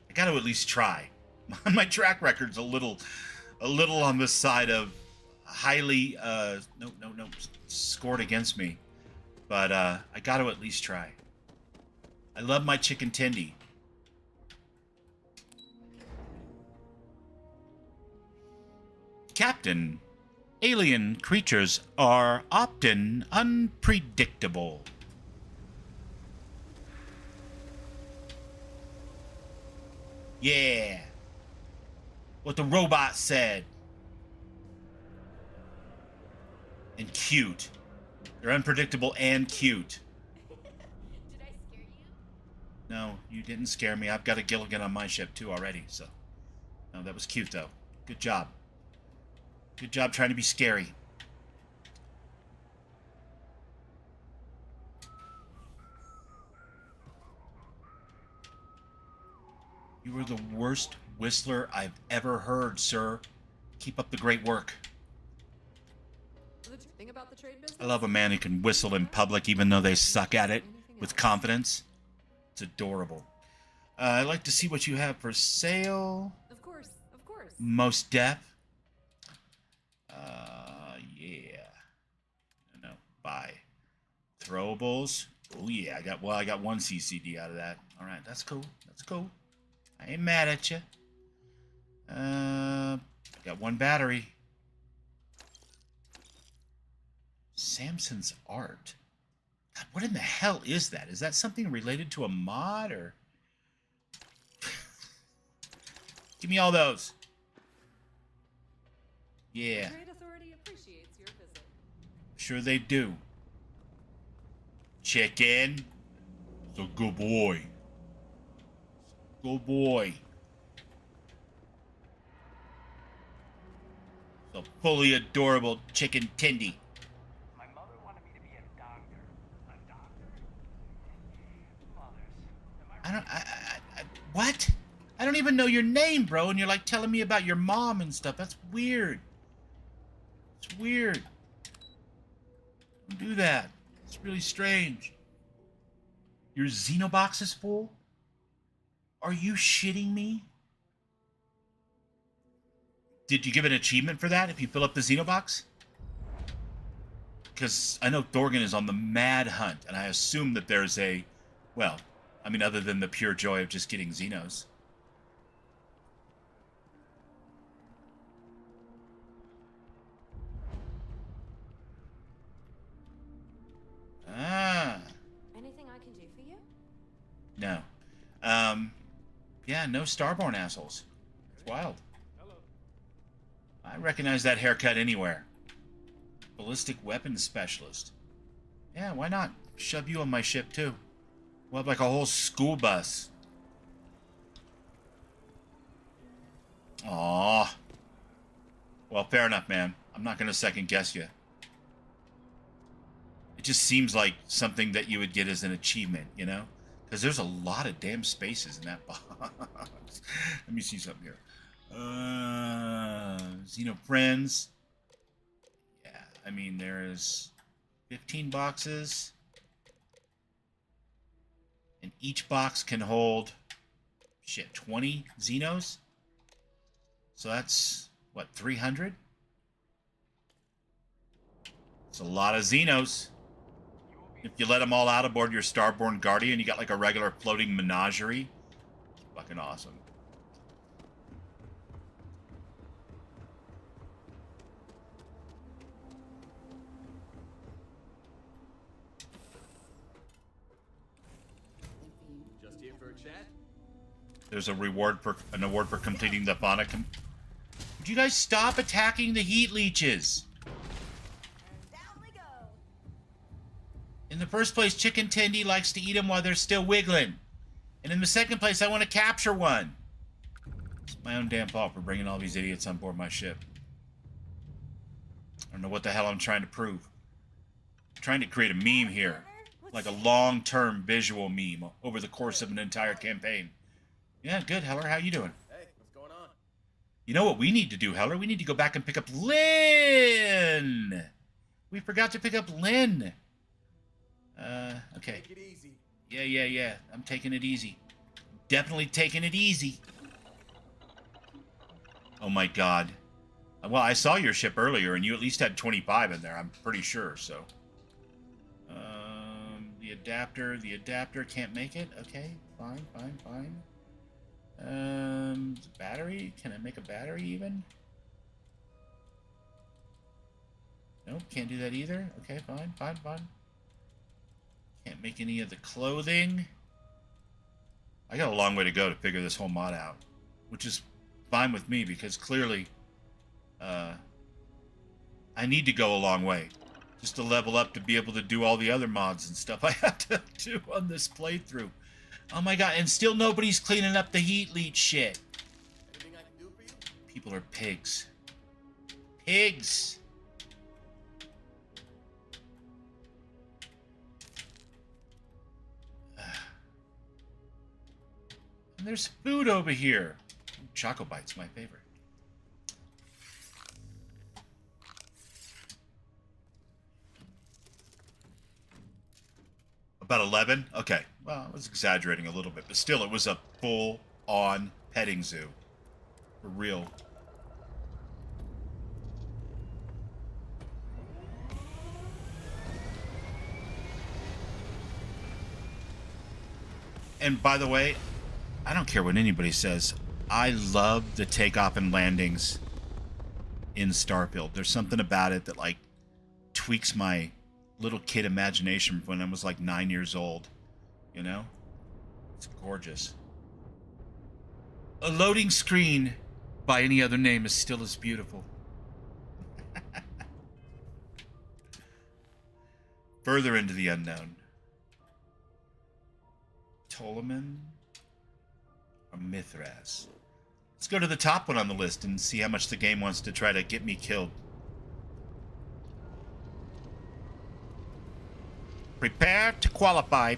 I got to at least try. My track record's a little on the side of highly no, scored against me, but I got to at least try. I love my chicken tendy. Captain, alien creatures are often unpredictable. Yeah. What the robot said. And cute. They're unpredictable and cute. Did I scare you? No, you didn't scare me. I've got a Gilligan on my ship too already, so. No, that was cute though. Good job. Good job trying to be scary. You are the worst whistler I've ever heard, sir. Keep up the great work. The thing about the trade business? I love a man who can whistle in public even though they suck at it with confidence. It's adorable. I'd like to see what you have for sale. Of course, of course. Most deaf. Yeah. No, buy. Throwables. Oh yeah, I got one CCD out of that. All right, that's cool. That's cool. I ain't mad at you. I got one battery. Samson's art. God, what in the hell is that? Is that something related to a mod or? Give me all those. Yeah. Great authority appreciates your visit. Sure they do. Chicken. It's a good boy. Good boy. It's a fully adorable chicken tendy. My mother wanted me to be a doctor. A doctor? Mothers. What? I don't even know your name, bro, and you're like telling me about your mom and stuff. That's weird. It's weird. Don't do that. It's really strange. Your Xenobox is full? Are you shitting me? Did you give an achievement for that if you fill up the Xenobox? Because I know Thorgan is on the mad hunt, and I assume that there's a, well, I mean, other than the pure joy of just getting Xenos. Ah. Anything I can do for you? No. Yeah, no Starborn assholes. It's wild. I recognize that haircut anywhere. Ballistic weapons specialist. Yeah, why not? Shove you on my ship, too. We'll have like a whole school bus. Aww. Well, fair enough, man. I'm not going to second guess you. It just seems like something that you would get as an achievement, you know? Because there's a lot of damn spaces in that box. Let me see something here. Xeno Friends. Yeah, I mean, there's 15 boxes. And each box can hold, 20 Xenos? So that's, what, 300? It's a lot of Xenos. If you let them all out aboard your Starborn Guardian, you got like a regular floating menagerie. It's fucking awesome. Just here for a chat? There's an award for completing the fauna. Would you guys stop attacking the heat leeches? In the first place, Chicken Tendy likes to eat them while they're still wiggling. And in the second place, I want to capture one. It's my own damn fault for bringing all these idiots on board my ship. I don't know what the hell I'm trying to prove. I'm trying to create a meme here. Like a long-term visual meme over the course of an entire campaign. Yeah, good, Heller. How you doing? Hey, what's going on? You know what we need to do, Heller? We need to go back and pick up Lynn! We forgot to pick up Lynn. Okay. Take it easy. Yeah. I'm taking it easy. Definitely taking it easy. Oh my god. Well, I saw your ship earlier, and you at least had 25 in there, I'm pretty sure, so. The adapter can't make it? Okay, fine. Battery? Can I make a battery even? Nope, can't do that either. Okay, fine. Can't make any of the clothing. I got a long way to go to figure this whole mod out, which is fine with me because clearly I need to go a long way just to level up to be able to do all the other mods and stuff I have to do on this playthrough. Oh my god, and still nobody's cleaning up the heat leech shit. Anything I can do for you? People are pigs. Pigs! And there's food over here. Choco Bite's my favorite. About 11? Okay. Well, I was exaggerating a little bit, but still, it was a full-on petting zoo. For real. And by the way, I don't care what anybody says. I love the takeoff and landings in Starfield. There's something about it that, like, tweaks my little kid imagination from when I was, like, 9 years old. You know? It's gorgeous. A loading screen by any other name is still as beautiful. Further into the unknown. Ptolemy or Mithras? Let's go to the top one on the list and see how much the game wants to try to get me killed. Prepare to qualify.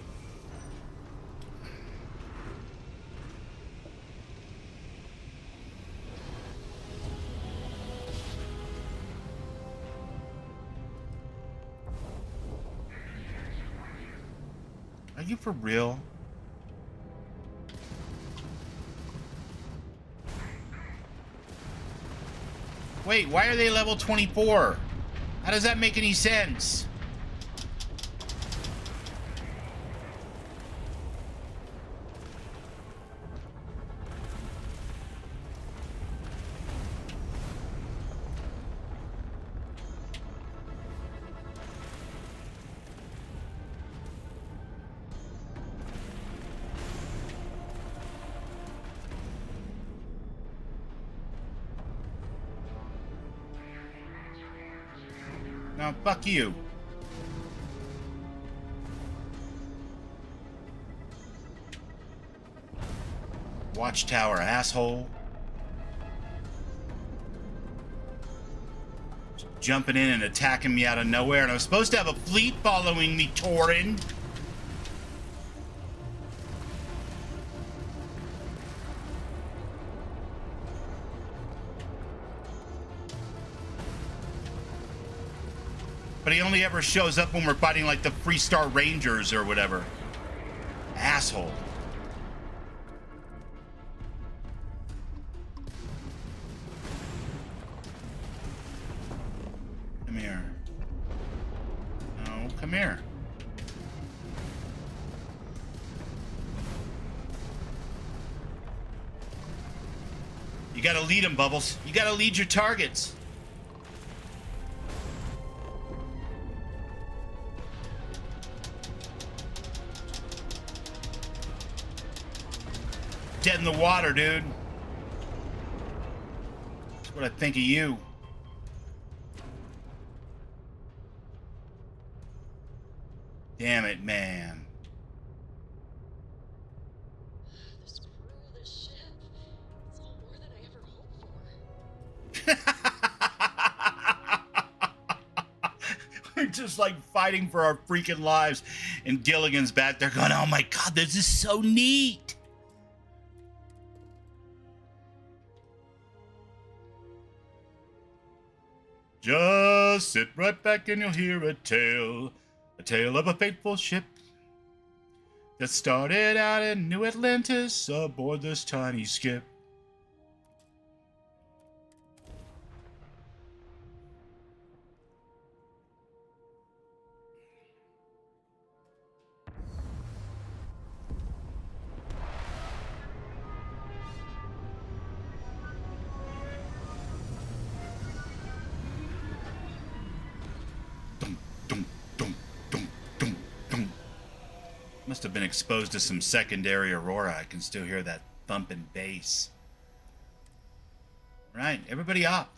Are you for real? Wait, why are they level 24? How does that make any sense? No, fuck you. Watchtower, asshole. Just jumping in and attacking me out of nowhere, and I was supposed to have a fleet following me, Torin. But he only ever shows up when we're fighting like the Freestar Rangers or whatever. Asshole. Come here. No, come here. You gotta lead them, Bubbles. You gotta lead your targets. Dead in the water, dude. That's what I think of you. Damn it, man. just like fighting for our freaking lives. And Gilligan's back there going, oh my God, this is so neat. Just sit right back and you'll hear a tale of a fateful ship that started out in New Atlantis aboard this tiny skip. Must have been exposed to some secondary aurora. I can still hear that thumping bass. Right, everybody up.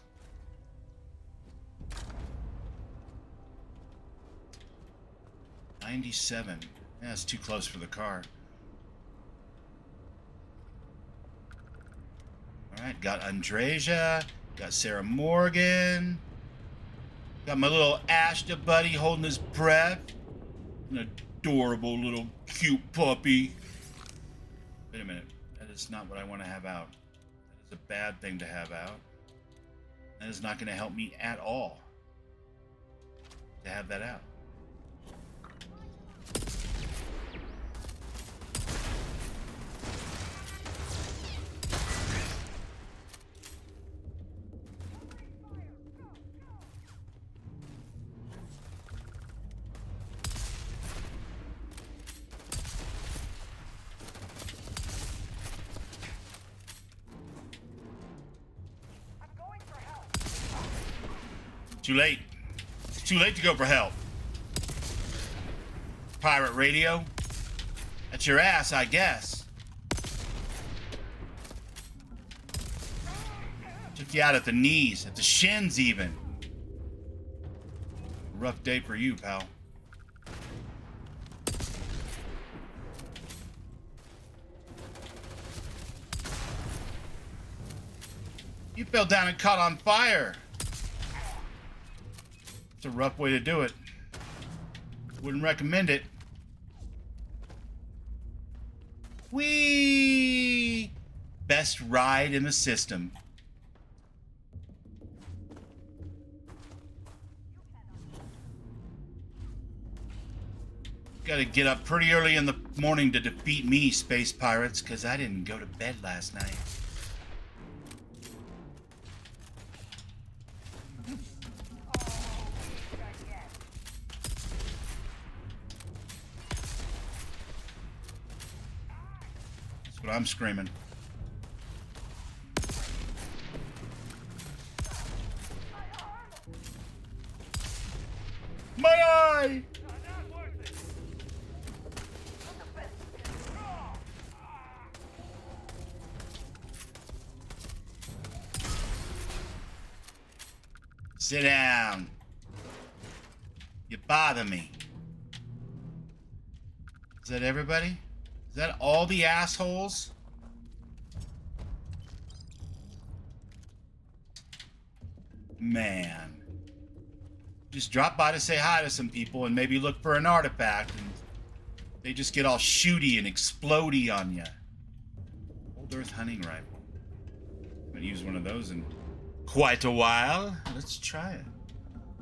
$97. Yeah, that's too close for the car. Alright, got Andreja, got Sarah Morgan, got my little Ashta buddy holding his breath. An adorable little cute puppy. Wait a minute. That is not what I want to have out. That is a bad thing to have out. That is not going to help me at all to have that out. Too late. It's too late to go for help. Pirate radio? That's your ass, I guess. Took you out at the knees, at the shins even. Rough day for you, pal. You fell down and caught on fire. It's a rough way to do it. Wouldn't recommend it. Whee! Best ride in the system. Gotta get up pretty early in the morning to defeat me, space pirates, because I didn't go to bed last night. That's what I'm screaming. My eye! Sit down. You bother me. Is that everybody? Is that all the assholes? Man. Just drop by to say hi to some people and maybe look for an artifact, and they just get all shooty and explodey on you. Old Earth hunting rifle. Haven't used one of those in quite a while. Let's try it.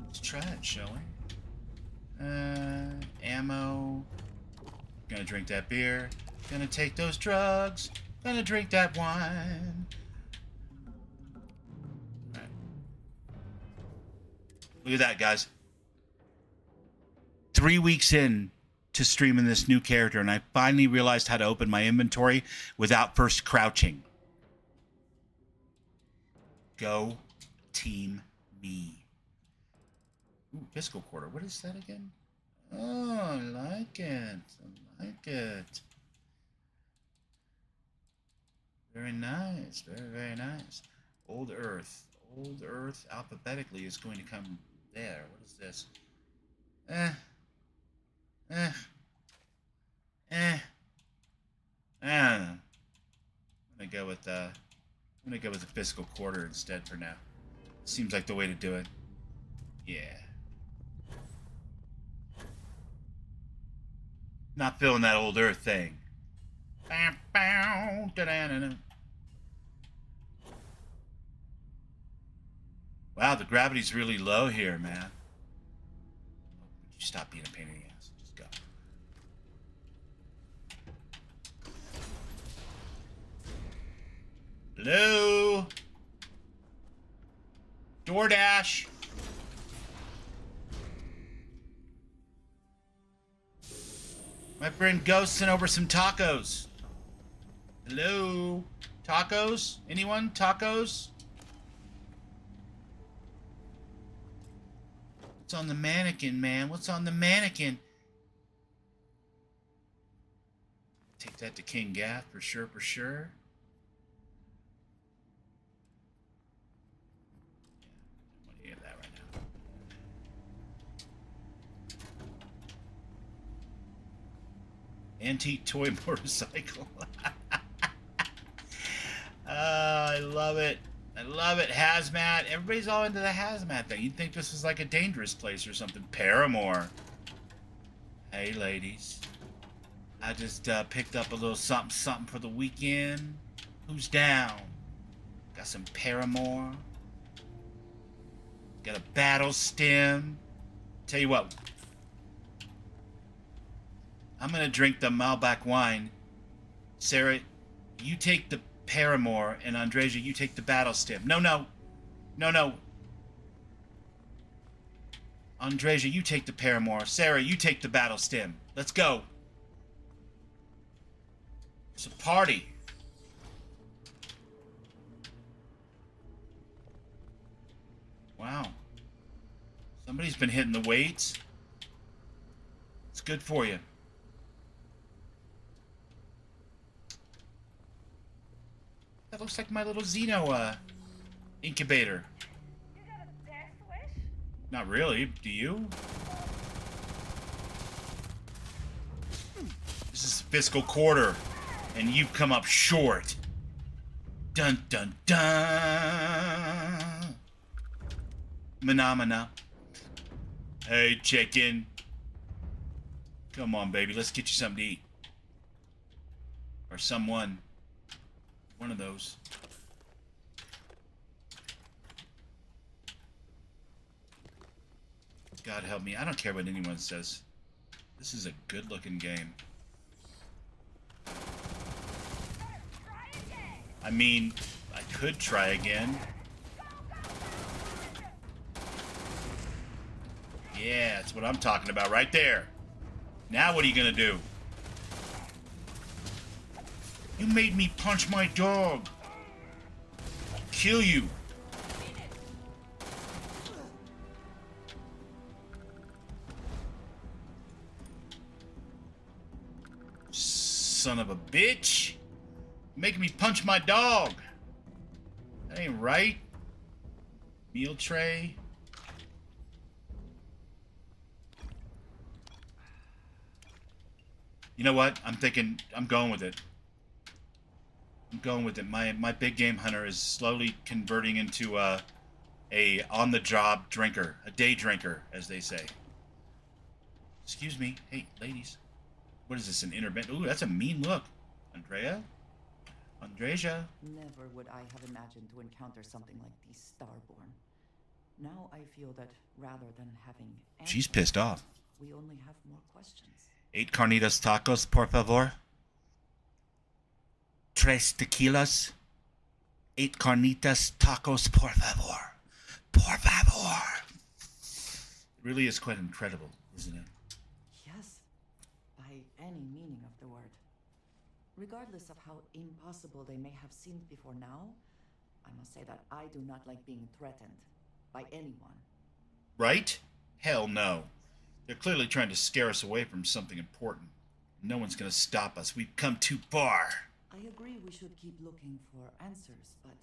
Let's try it, shall we? Ammo. Gonna drink that beer. Gonna take those drugs. Gonna drink that wine. All right. Look at that, guys. 3 weeks in to streaming this new character, and I finally realized how to open my inventory without first crouching. Go team me. Ooh, fiscal quarter. What is that again? Oh, I like it. I like it. Very nice. Very, very nice. Old Earth. Old Earth alphabetically is going to come there. What is this? I don't know. I'm gonna go with the fiscal quarter instead for now. Seems like the way to do it. Yeah. Not feeling that old Earth thing. Bow, bow, da-da-da-da. Wow, the gravity's really low here, man. Would you stop being a pain in the ass? Just go. Hello? DoorDash. My friend Ghost sent over some tacos. Hello? Tacos? Anyone? Tacos? What's on the mannequin, man? What's on the mannequin? Take that to KIngGath for sure, for sure. Yeah, I want to get that right now. Antique toy motorcycle. I love it. I love it. Hazmat. Everybody's all into the hazmat thing. You'd think this was like a dangerous place or something. Paramore. Hey, ladies. I just picked up a little something for the weekend. Who's down? Got some Paramore. Got a battle stem. Tell you what. I'm going to drink the Malbec wine. Sarah, you take the Paramore, and Andreja, you take the battle stem. No. Andreja, you take the Paramore. Sarah, you take the battle stem. Let's go. It's a party. Wow. Somebody's been hitting the weights. It's good for you. That looks like my little Xeno incubator. You got a death wish? Not really. Do you? This is fiscal quarter, and you've come up short. Dun dun dun. Phenomena. Hey, chicken. Come on, baby. Let's get you something to eat. Or someone. One of those. God help me. I don't care what anyone says. This is a good-looking game. I mean, I could try again. Yeah, that's what I'm talking about right there. Now what are you gonna do? You made me punch my dog. I'll kill you. Son of a bitch. Making me punch my dog. That ain't right. Meal tray. You know what? I'm going with it. I'm going with it. My big game hunter is slowly converting into a on-the-job drinker, a day drinker, as they say. Excuse me. Hey, ladies. What is this, an intervention? Ooh, that's a mean look. Andreja? Andreja? Never would I have imagined to encounter something like these Starborn. Now I feel that rather than having answers, She's pissed off. we only have more questions. 8 carnitas tacos, por favor. 3 tequilas. 8 carnitas tacos, por favor. Por favor. It really is quite incredible, isn't it? Yes, by any meaning of the word. Regardless of how impossible they may have seemed before now, I must say that I do not like being threatened by anyone. Right? Hell no. They're clearly trying to scare us away from something important. No one's gonna stop us. We've come too far. I agree we should keep looking for answers, but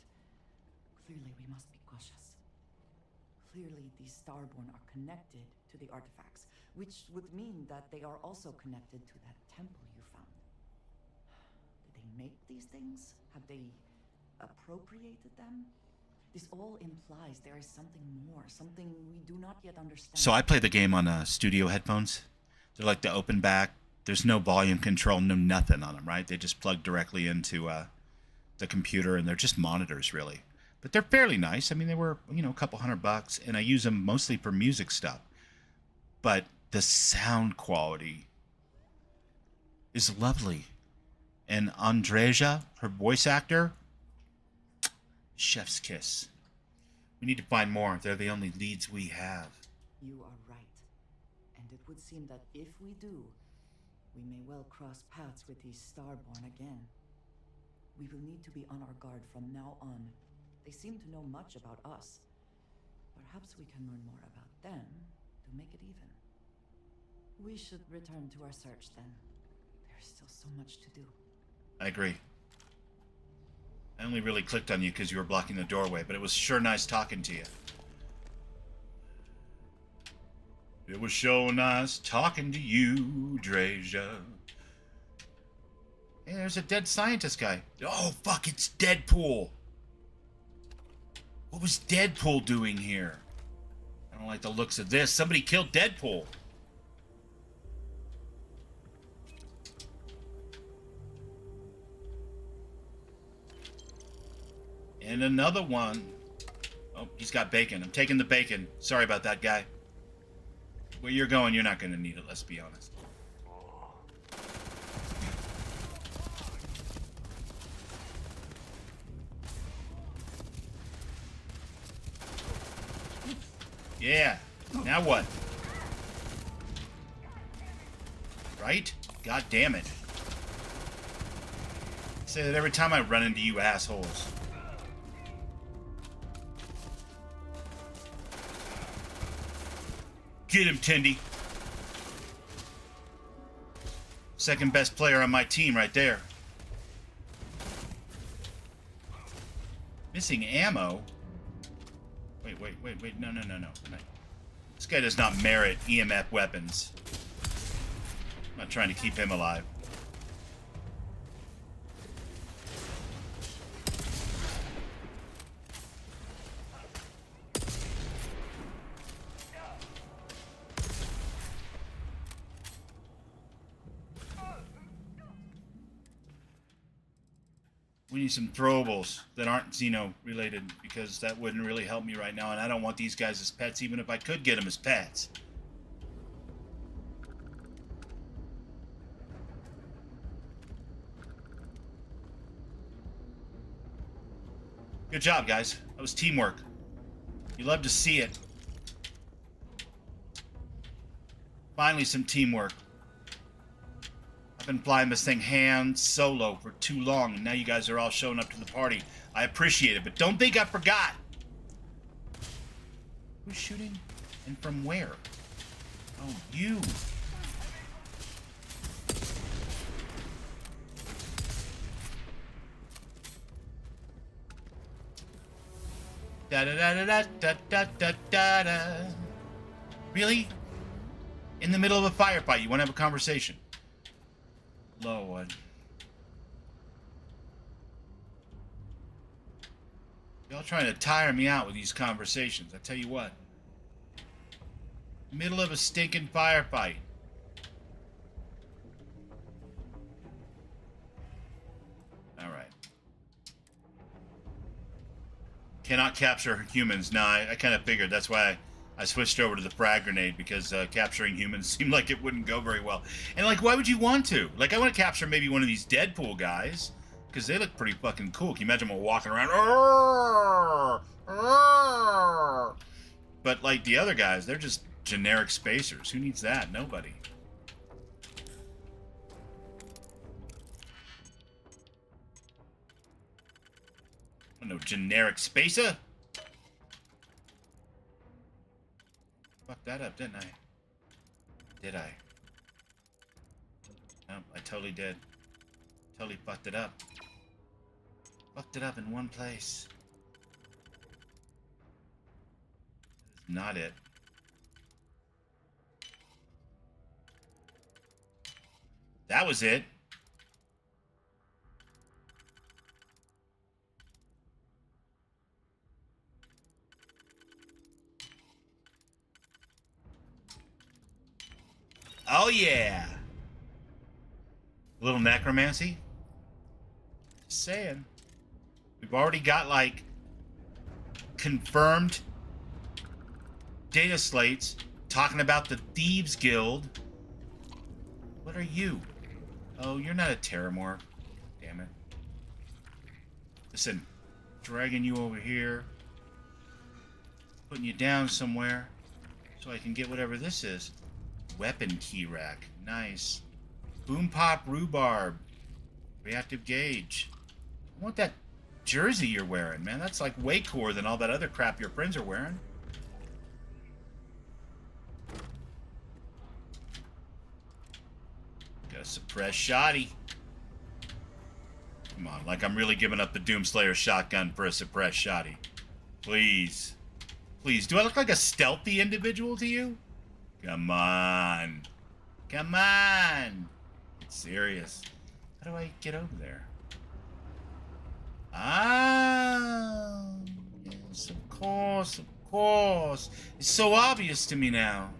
clearly we must be cautious. Clearly these Starborn are connected to the artifacts, which would mean that they are also connected to that temple you found. Did they make these things? Have they appropriated them? This all implies there is something more, something we do not yet understand. So I play the game on studio headphones. They're like the open back there's no volume control, no nothing on them, right? They just plug directly into the computer, and they're just monitors, really. But they're fairly nice. I mean, they were, you know, a couple $100, and I use them mostly for music stuff. But the sound quality is lovely. And Andreja, her voice actor, chef's kiss. We need to find more. They're the only leads we have. You are right. And it would seem that if we do, we may well cross paths with these Starborn again. We will need to be on our guard from now on. They seem to know much about us. Perhaps we can learn more about them to make it even. We should return to our search then. There's still so much to do. I agree. I only really clicked on you because you were blocking the doorway, but it was sure nice talking to you. It was sure nice talking to you, Dreja. Hey, there's a dead scientist guy. Oh, fuck, it's Deadpool. What was Deadpool doing here? I don't like the looks of this. Somebody killed Deadpool. And another one. Oh, he's got bacon. I'm taking the bacon. Sorry about that, guy. Where you're going, you're not going to need it, let's be honest. Yeah. Now what? Right? God damn it. I say that every time I run into you assholes. Get him, Tindy. Second best player on my team right there. Missing ammo? Wait. No. This guy does not merit EMF weapons. I'm not trying to keep him alive. We need some throwables that aren't Xeno related, because that wouldn't really help me right now, and I don't want these guys as pets, even if I could get them as pets. Good job, guys. That was teamwork. You love to see it. Finally, some teamwork. I've been flying this thing hand solo for too long, and now you guys are all showing up to the party. I appreciate it, but don't think I forgot. Who's shooting? And from where? Oh, you. Da da da da da da da da da. Really? In the middle of a firefight, you want to have a conversation? Lord. Y'all trying to tire me out with these conversations. I tell you what. Middle of a stinking firefight. Alright. Cannot capture humans. Nah, I kind of figured. That's why I switched over to the frag grenade, because capturing humans seemed like it wouldn't go very well. And, like, why would you want to? Like, I want to capture maybe one of these Deadpool guys, because they look pretty fucking cool. Can you imagine them walking around? Arr! Arr! But, like, the other guys, they're just generic spacers. Who needs that? Nobody. No generic spacer? Fucked that up, didn't I? Did I? Nope, I totally did. Totally fucked it up. Fucked it up in one place. That is not it. That was it. Oh, yeah. A little necromancy? Just saying. We've already got, like, confirmed data slates talking about the Thieves Guild. What are you? Oh, you're not a Terramorph. Damn it. Listen, dragging you over here, putting you down somewhere so I can get whatever this is. Weapon key rack. Nice. Boom pop rhubarb. Reactive gauge. I want that jersey you're wearing, man. That's like way cooler than all that other crap your friends are wearing. Got a suppressed shotty. Come on, like I'm really giving up the Doomslayer shotgun for a suppressed shotty. Please. Please. Do I look like a stealthy individual to you? Come on. Come on. It's serious. How do I get over there? Ah. Yes, of course, of course. It's so obvious to me now.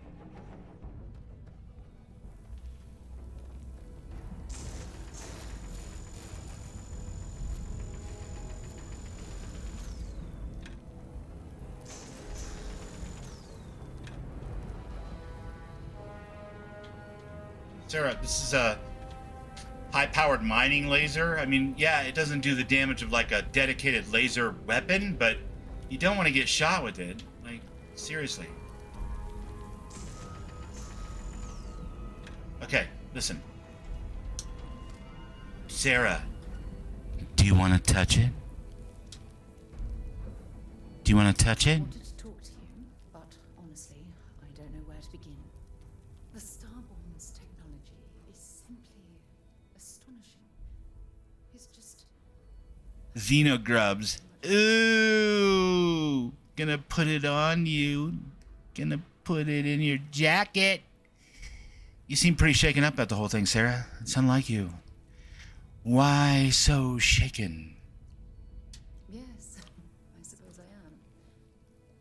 Sarah, this is a high-powered mining laser. I mean, yeah, it doesn't do the damage of like a dedicated laser weapon, but you don't want to get shot with it. Like, seriously. Okay, listen. Sarah, do you want to touch it? Do you want to touch it? I wanted to talk to you, but honestly, I don't know where to begin. The Starborn's technology is simply astonishing. It's just... Xenogrubs. Ooh! Gonna put it on you. Gonna put it in your jacket. You seem pretty shaken up about the whole thing, Sarah. It's unlike you. Why so shaken? Yes, I suppose I am.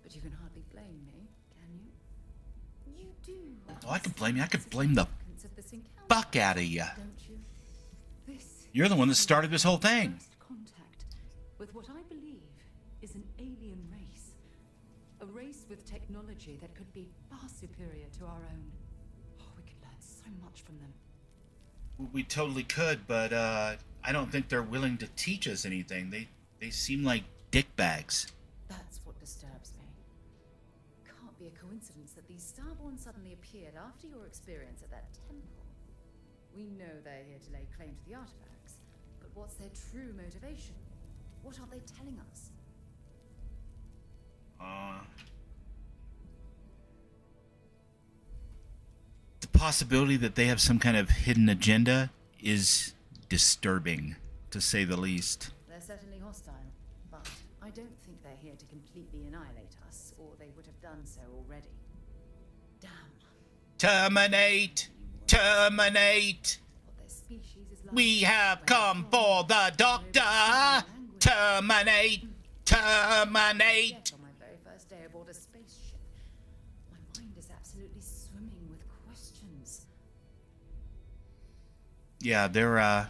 But you can hardly blame me, can you? You do. Oh, I could blame you. I could blame the fuck out of you. You're the one that started this whole thing. Contact with what I believe is an alien race. A race with technology that could be far superior to our own. Oh, we could learn so much from them. We totally could, but I don't think they're willing to teach us anything. They seem like dickbags. That's what disturbs me. Can't be a coincidence that these Starborn suddenly appeared after your experience at that temple. We know they're here to lay claim to the artifacts, but what's their true motivation? What are they telling us? The possibility that they have some kind of hidden agenda is disturbing, to say the least. They're certainly hostile, but I don't think they're here to completely annihilate us, or they would have done so already. Damn. Terminate! Terminate! What their species is like. We have come for the doctor! Terminate! Terminate! On my very first day aboard a spaceship, my mind is absolutely swimming with questions. Yeah, they're, I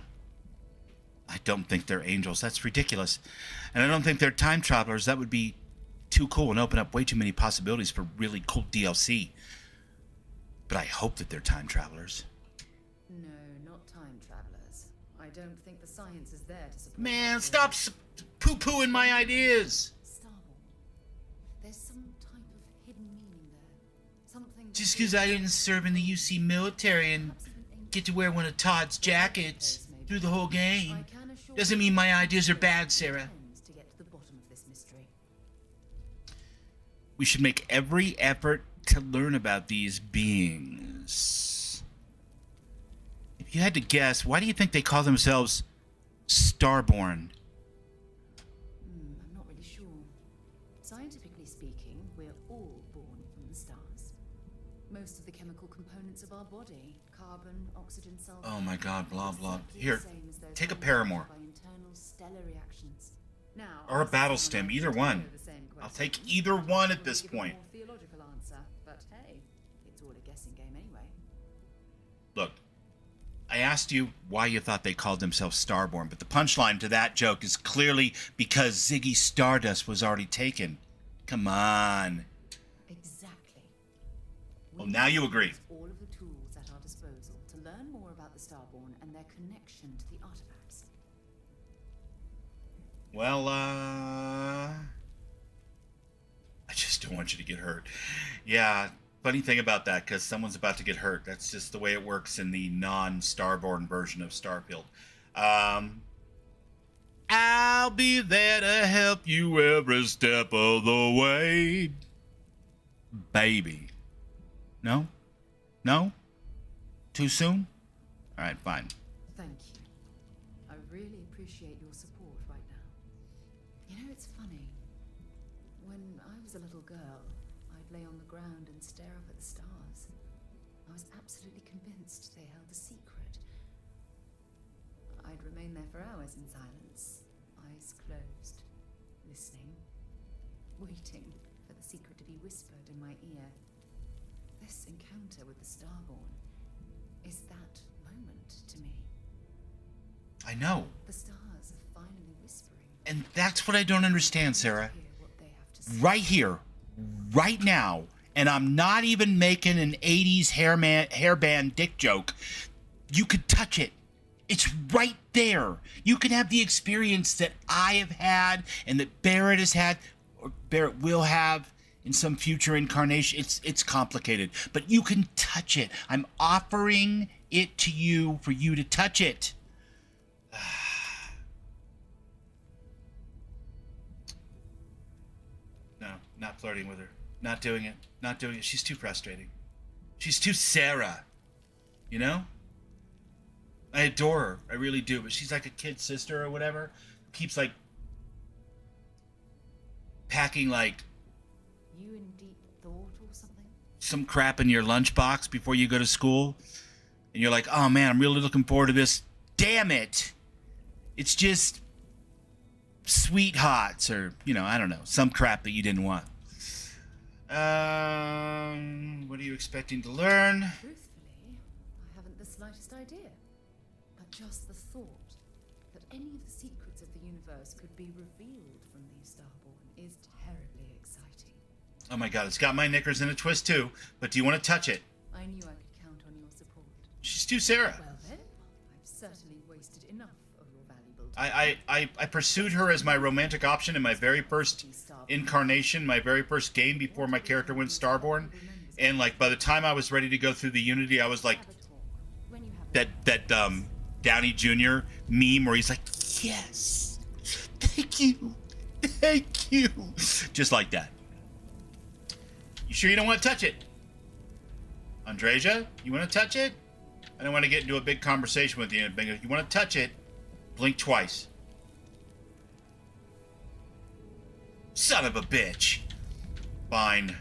don't think they're angels. That's ridiculous. And I don't think they're time travelers. That would be too cool and open up way too many possibilities for really cool DLC. But I hope that they're time travelers. No, not time travelers. I don't think the science is there to support. Man, stop poo-pooing my ideas! Starborn. There's some type of hidden meaning there. Something. Just because I didn't serve in the UC military and get to wear one of Todd's jackets through the whole game doesn't mean my ideas are bad, Sarah. To get to the bottom of this mystery. We should make every effort to learn about these beings. If you had to guess, why do you think they call themselves Starborn? I'm not really sure. Scientifically speaking, we're all born from the stars. Most of the chemical components of our body, carbon, oxygen, sulfur. Oh my god, blah blah. Exactly Here, the same as those take a formed Paramore. by internal stellar reactions. Now, Or a as battle someone stem, either else one. know the same I'll question, take either one at I'll this give a point. more theological answer, but hey, it's all a guessing game anyway. Look, I asked you why you thought they called themselves Starborn, but the punchline to that joke is clearly because Ziggy Stardust was already taken. Come on. Exactly. Well, now you agree. All of the tools at our disposal to learn more about the Starborn and their connection to the artifacts. Well, I just don't want you to get hurt. Yeah, funny thing about that, because someone's about to get hurt. That's just the way it works in the non-Starborn version of Starfield. I'll be there to help you every step of the way. Baby. No? No? Too soon? All right, fine. Thank you. I really appreciate your support right now. You know, it's funny. When I was a little girl, I'd lay on the ground and stare up at the stars. I was absolutely convinced they held a secret. I'd remain there for hours in silence, eyes closed, listening, waiting for the secret to be whispered in my ear. This encounter with the Starborn is that moment to me. I know. The stars are finally whispering. And that's what I don't understand, Sarah. Right here, right now, and I'm not even making an 80s hairband dick joke. You could touch it. It's right there. You can have the experience that I have had and that Barrett has had, or Barrett will have in some future incarnation. It's complicated, but you can touch it. I'm offering it to you for you to touch it. No, not flirting with her. Not doing it. Not doing it. She's too frustrating. She's too Sarah. You know? I adore her. I really do. But she's like a kid sister or whatever. Keeps like packing like You in deep thought or something? some crap in your lunchbox before you go to school. And you're like, oh man, I'm really looking forward to this. Damn it. It's just sweet hots or, you know, I don't know. Some crap that you didn't want. What are you expecting to learn? Truthfully, I haven't the slightest idea. But just the thought that any of the secrets of the universe could be revealed from the Starborn is terribly exciting. Oh my god, it's got my knickers in a twist too. But do you want to touch it? I knew I could count on your support. She's too Sarah. Well then, I've certainly wasted enough of your valuable time. I pursued her as my romantic option in my very first incarnation, my very first game before my character went Starborn. And like by the time I was ready to go through the Unity, I was like that Downey Jr. meme where he's like, yes, thank you, just like that. You sure you don't want to touch it? Andreja, you want to touch it? I don't want to get into a big conversation with you. If you want to touch it, blink twice. Son of a bitch. Fine.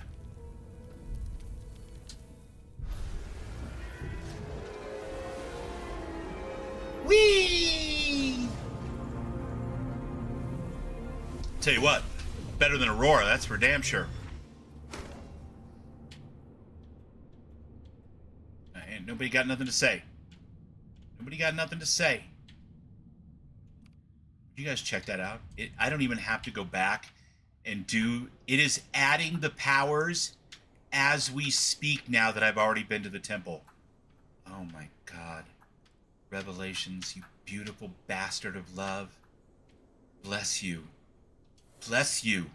Whee! Tell you what, better than Aurora, that's for damn sure. Ain't nobody got nothing to say. Nobody got nothing to say. You guys check that out. I don't even have to go back and do... It is adding the powers as we speak now that I've already been to the temple. Oh my god. Revelations, you beautiful bastard of love. Bless you. Bless you.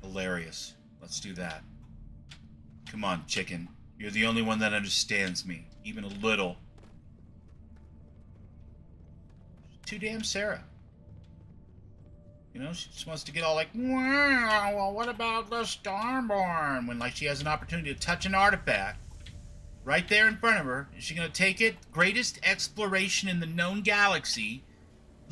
Hilarious. Let's do that. Come on, chicken. You're the only one that understands me, even a little. Too damn Sarah. You know, she just wants to get all like, wow, well, what about the Starborn? When, like, she has an opportunity to touch an artifact right there in front of her. Is she going to take it? Greatest exploration in the known galaxy.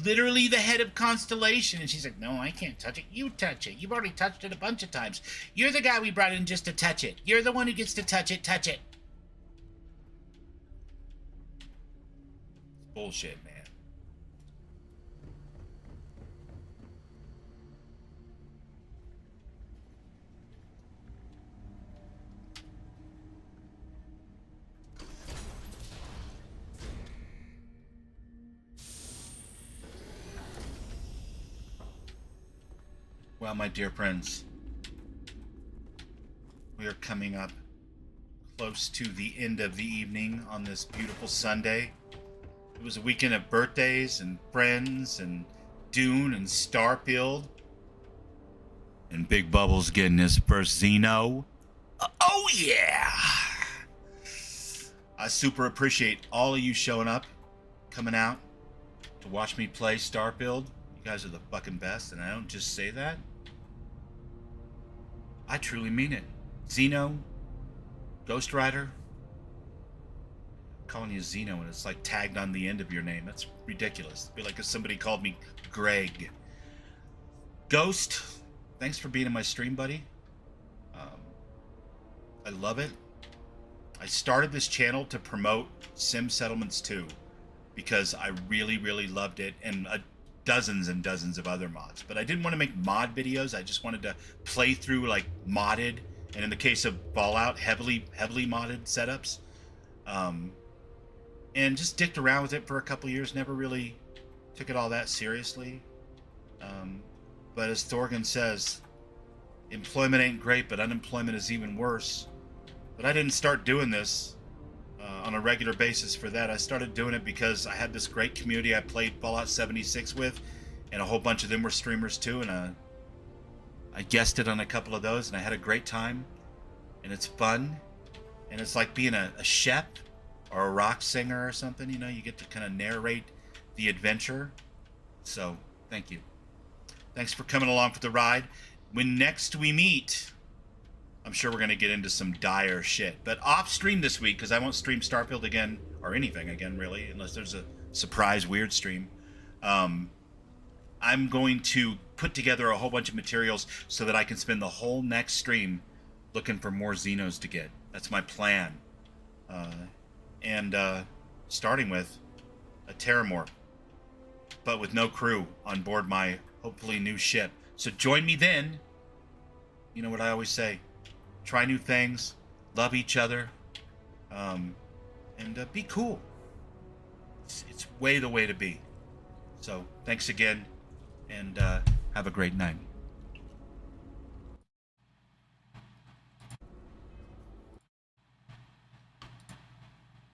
Literally the head of Constellation. And she's like, no, I can't touch it. You touch it. You've already touched it a bunch of times. You're the guy we brought in just to touch it. You're the one who gets to touch it. Touch it. Bullshit, man. Well, my dear friends, we are coming up close to the end of the evening on this beautiful Sunday. It was a weekend of birthdays and friends and Dune and Starfield. And Big Bubble's getting his first Xeno. Oh, yeah! I super appreciate all of you showing up, coming out to watch me play Starfield. You guys are the fucking best, and I don't just say that. I truly mean it. Xeno, Ghost Rider. I'm calling you Xeno and it's like tagged on the end of your name. That's ridiculous. It'd be like if somebody called me Greg. Ghost, thanks for being in my stream, buddy. I love it. I started this channel to promote Sim Settlements 2 because I really, really loved it, and dozens and dozens of other mods. But I didn't want to make mod videos. I just wanted to play through like modded, and in the case of Fallout, heavily modded setups. And just dicked around with it for a couple years. Never really took it all that seriously. But as Thorgan says, employment ain't great, but unemployment is even worse. But I didn't start doing this on a regular basis for that. I started doing it because I had this great community I played Fallout 76 with, and a whole bunch of them were streamers too, and I guested on a couple of those, and I had a great time, and it's fun, and it's like being a chef or a rock singer or something, you know, you get to kind of narrate the adventure. So, thank you. Thanks for coming along for the ride. When next we meet, I'm sure we're going to get into some dire shit. But off stream this week, because I won't stream Starfield again, or anything again, really, unless there's a surprise weird stream. I'm going to put together a whole bunch of materials so that I can spend the whole next stream looking for more Xenos to get. That's my plan. Starting with a Terramorph, but with no crew on board my hopefully new ship. So join me then. You know what I always say. Try new things, love each other, and be cool. It's way the way to be. So thanks again, and have a great night.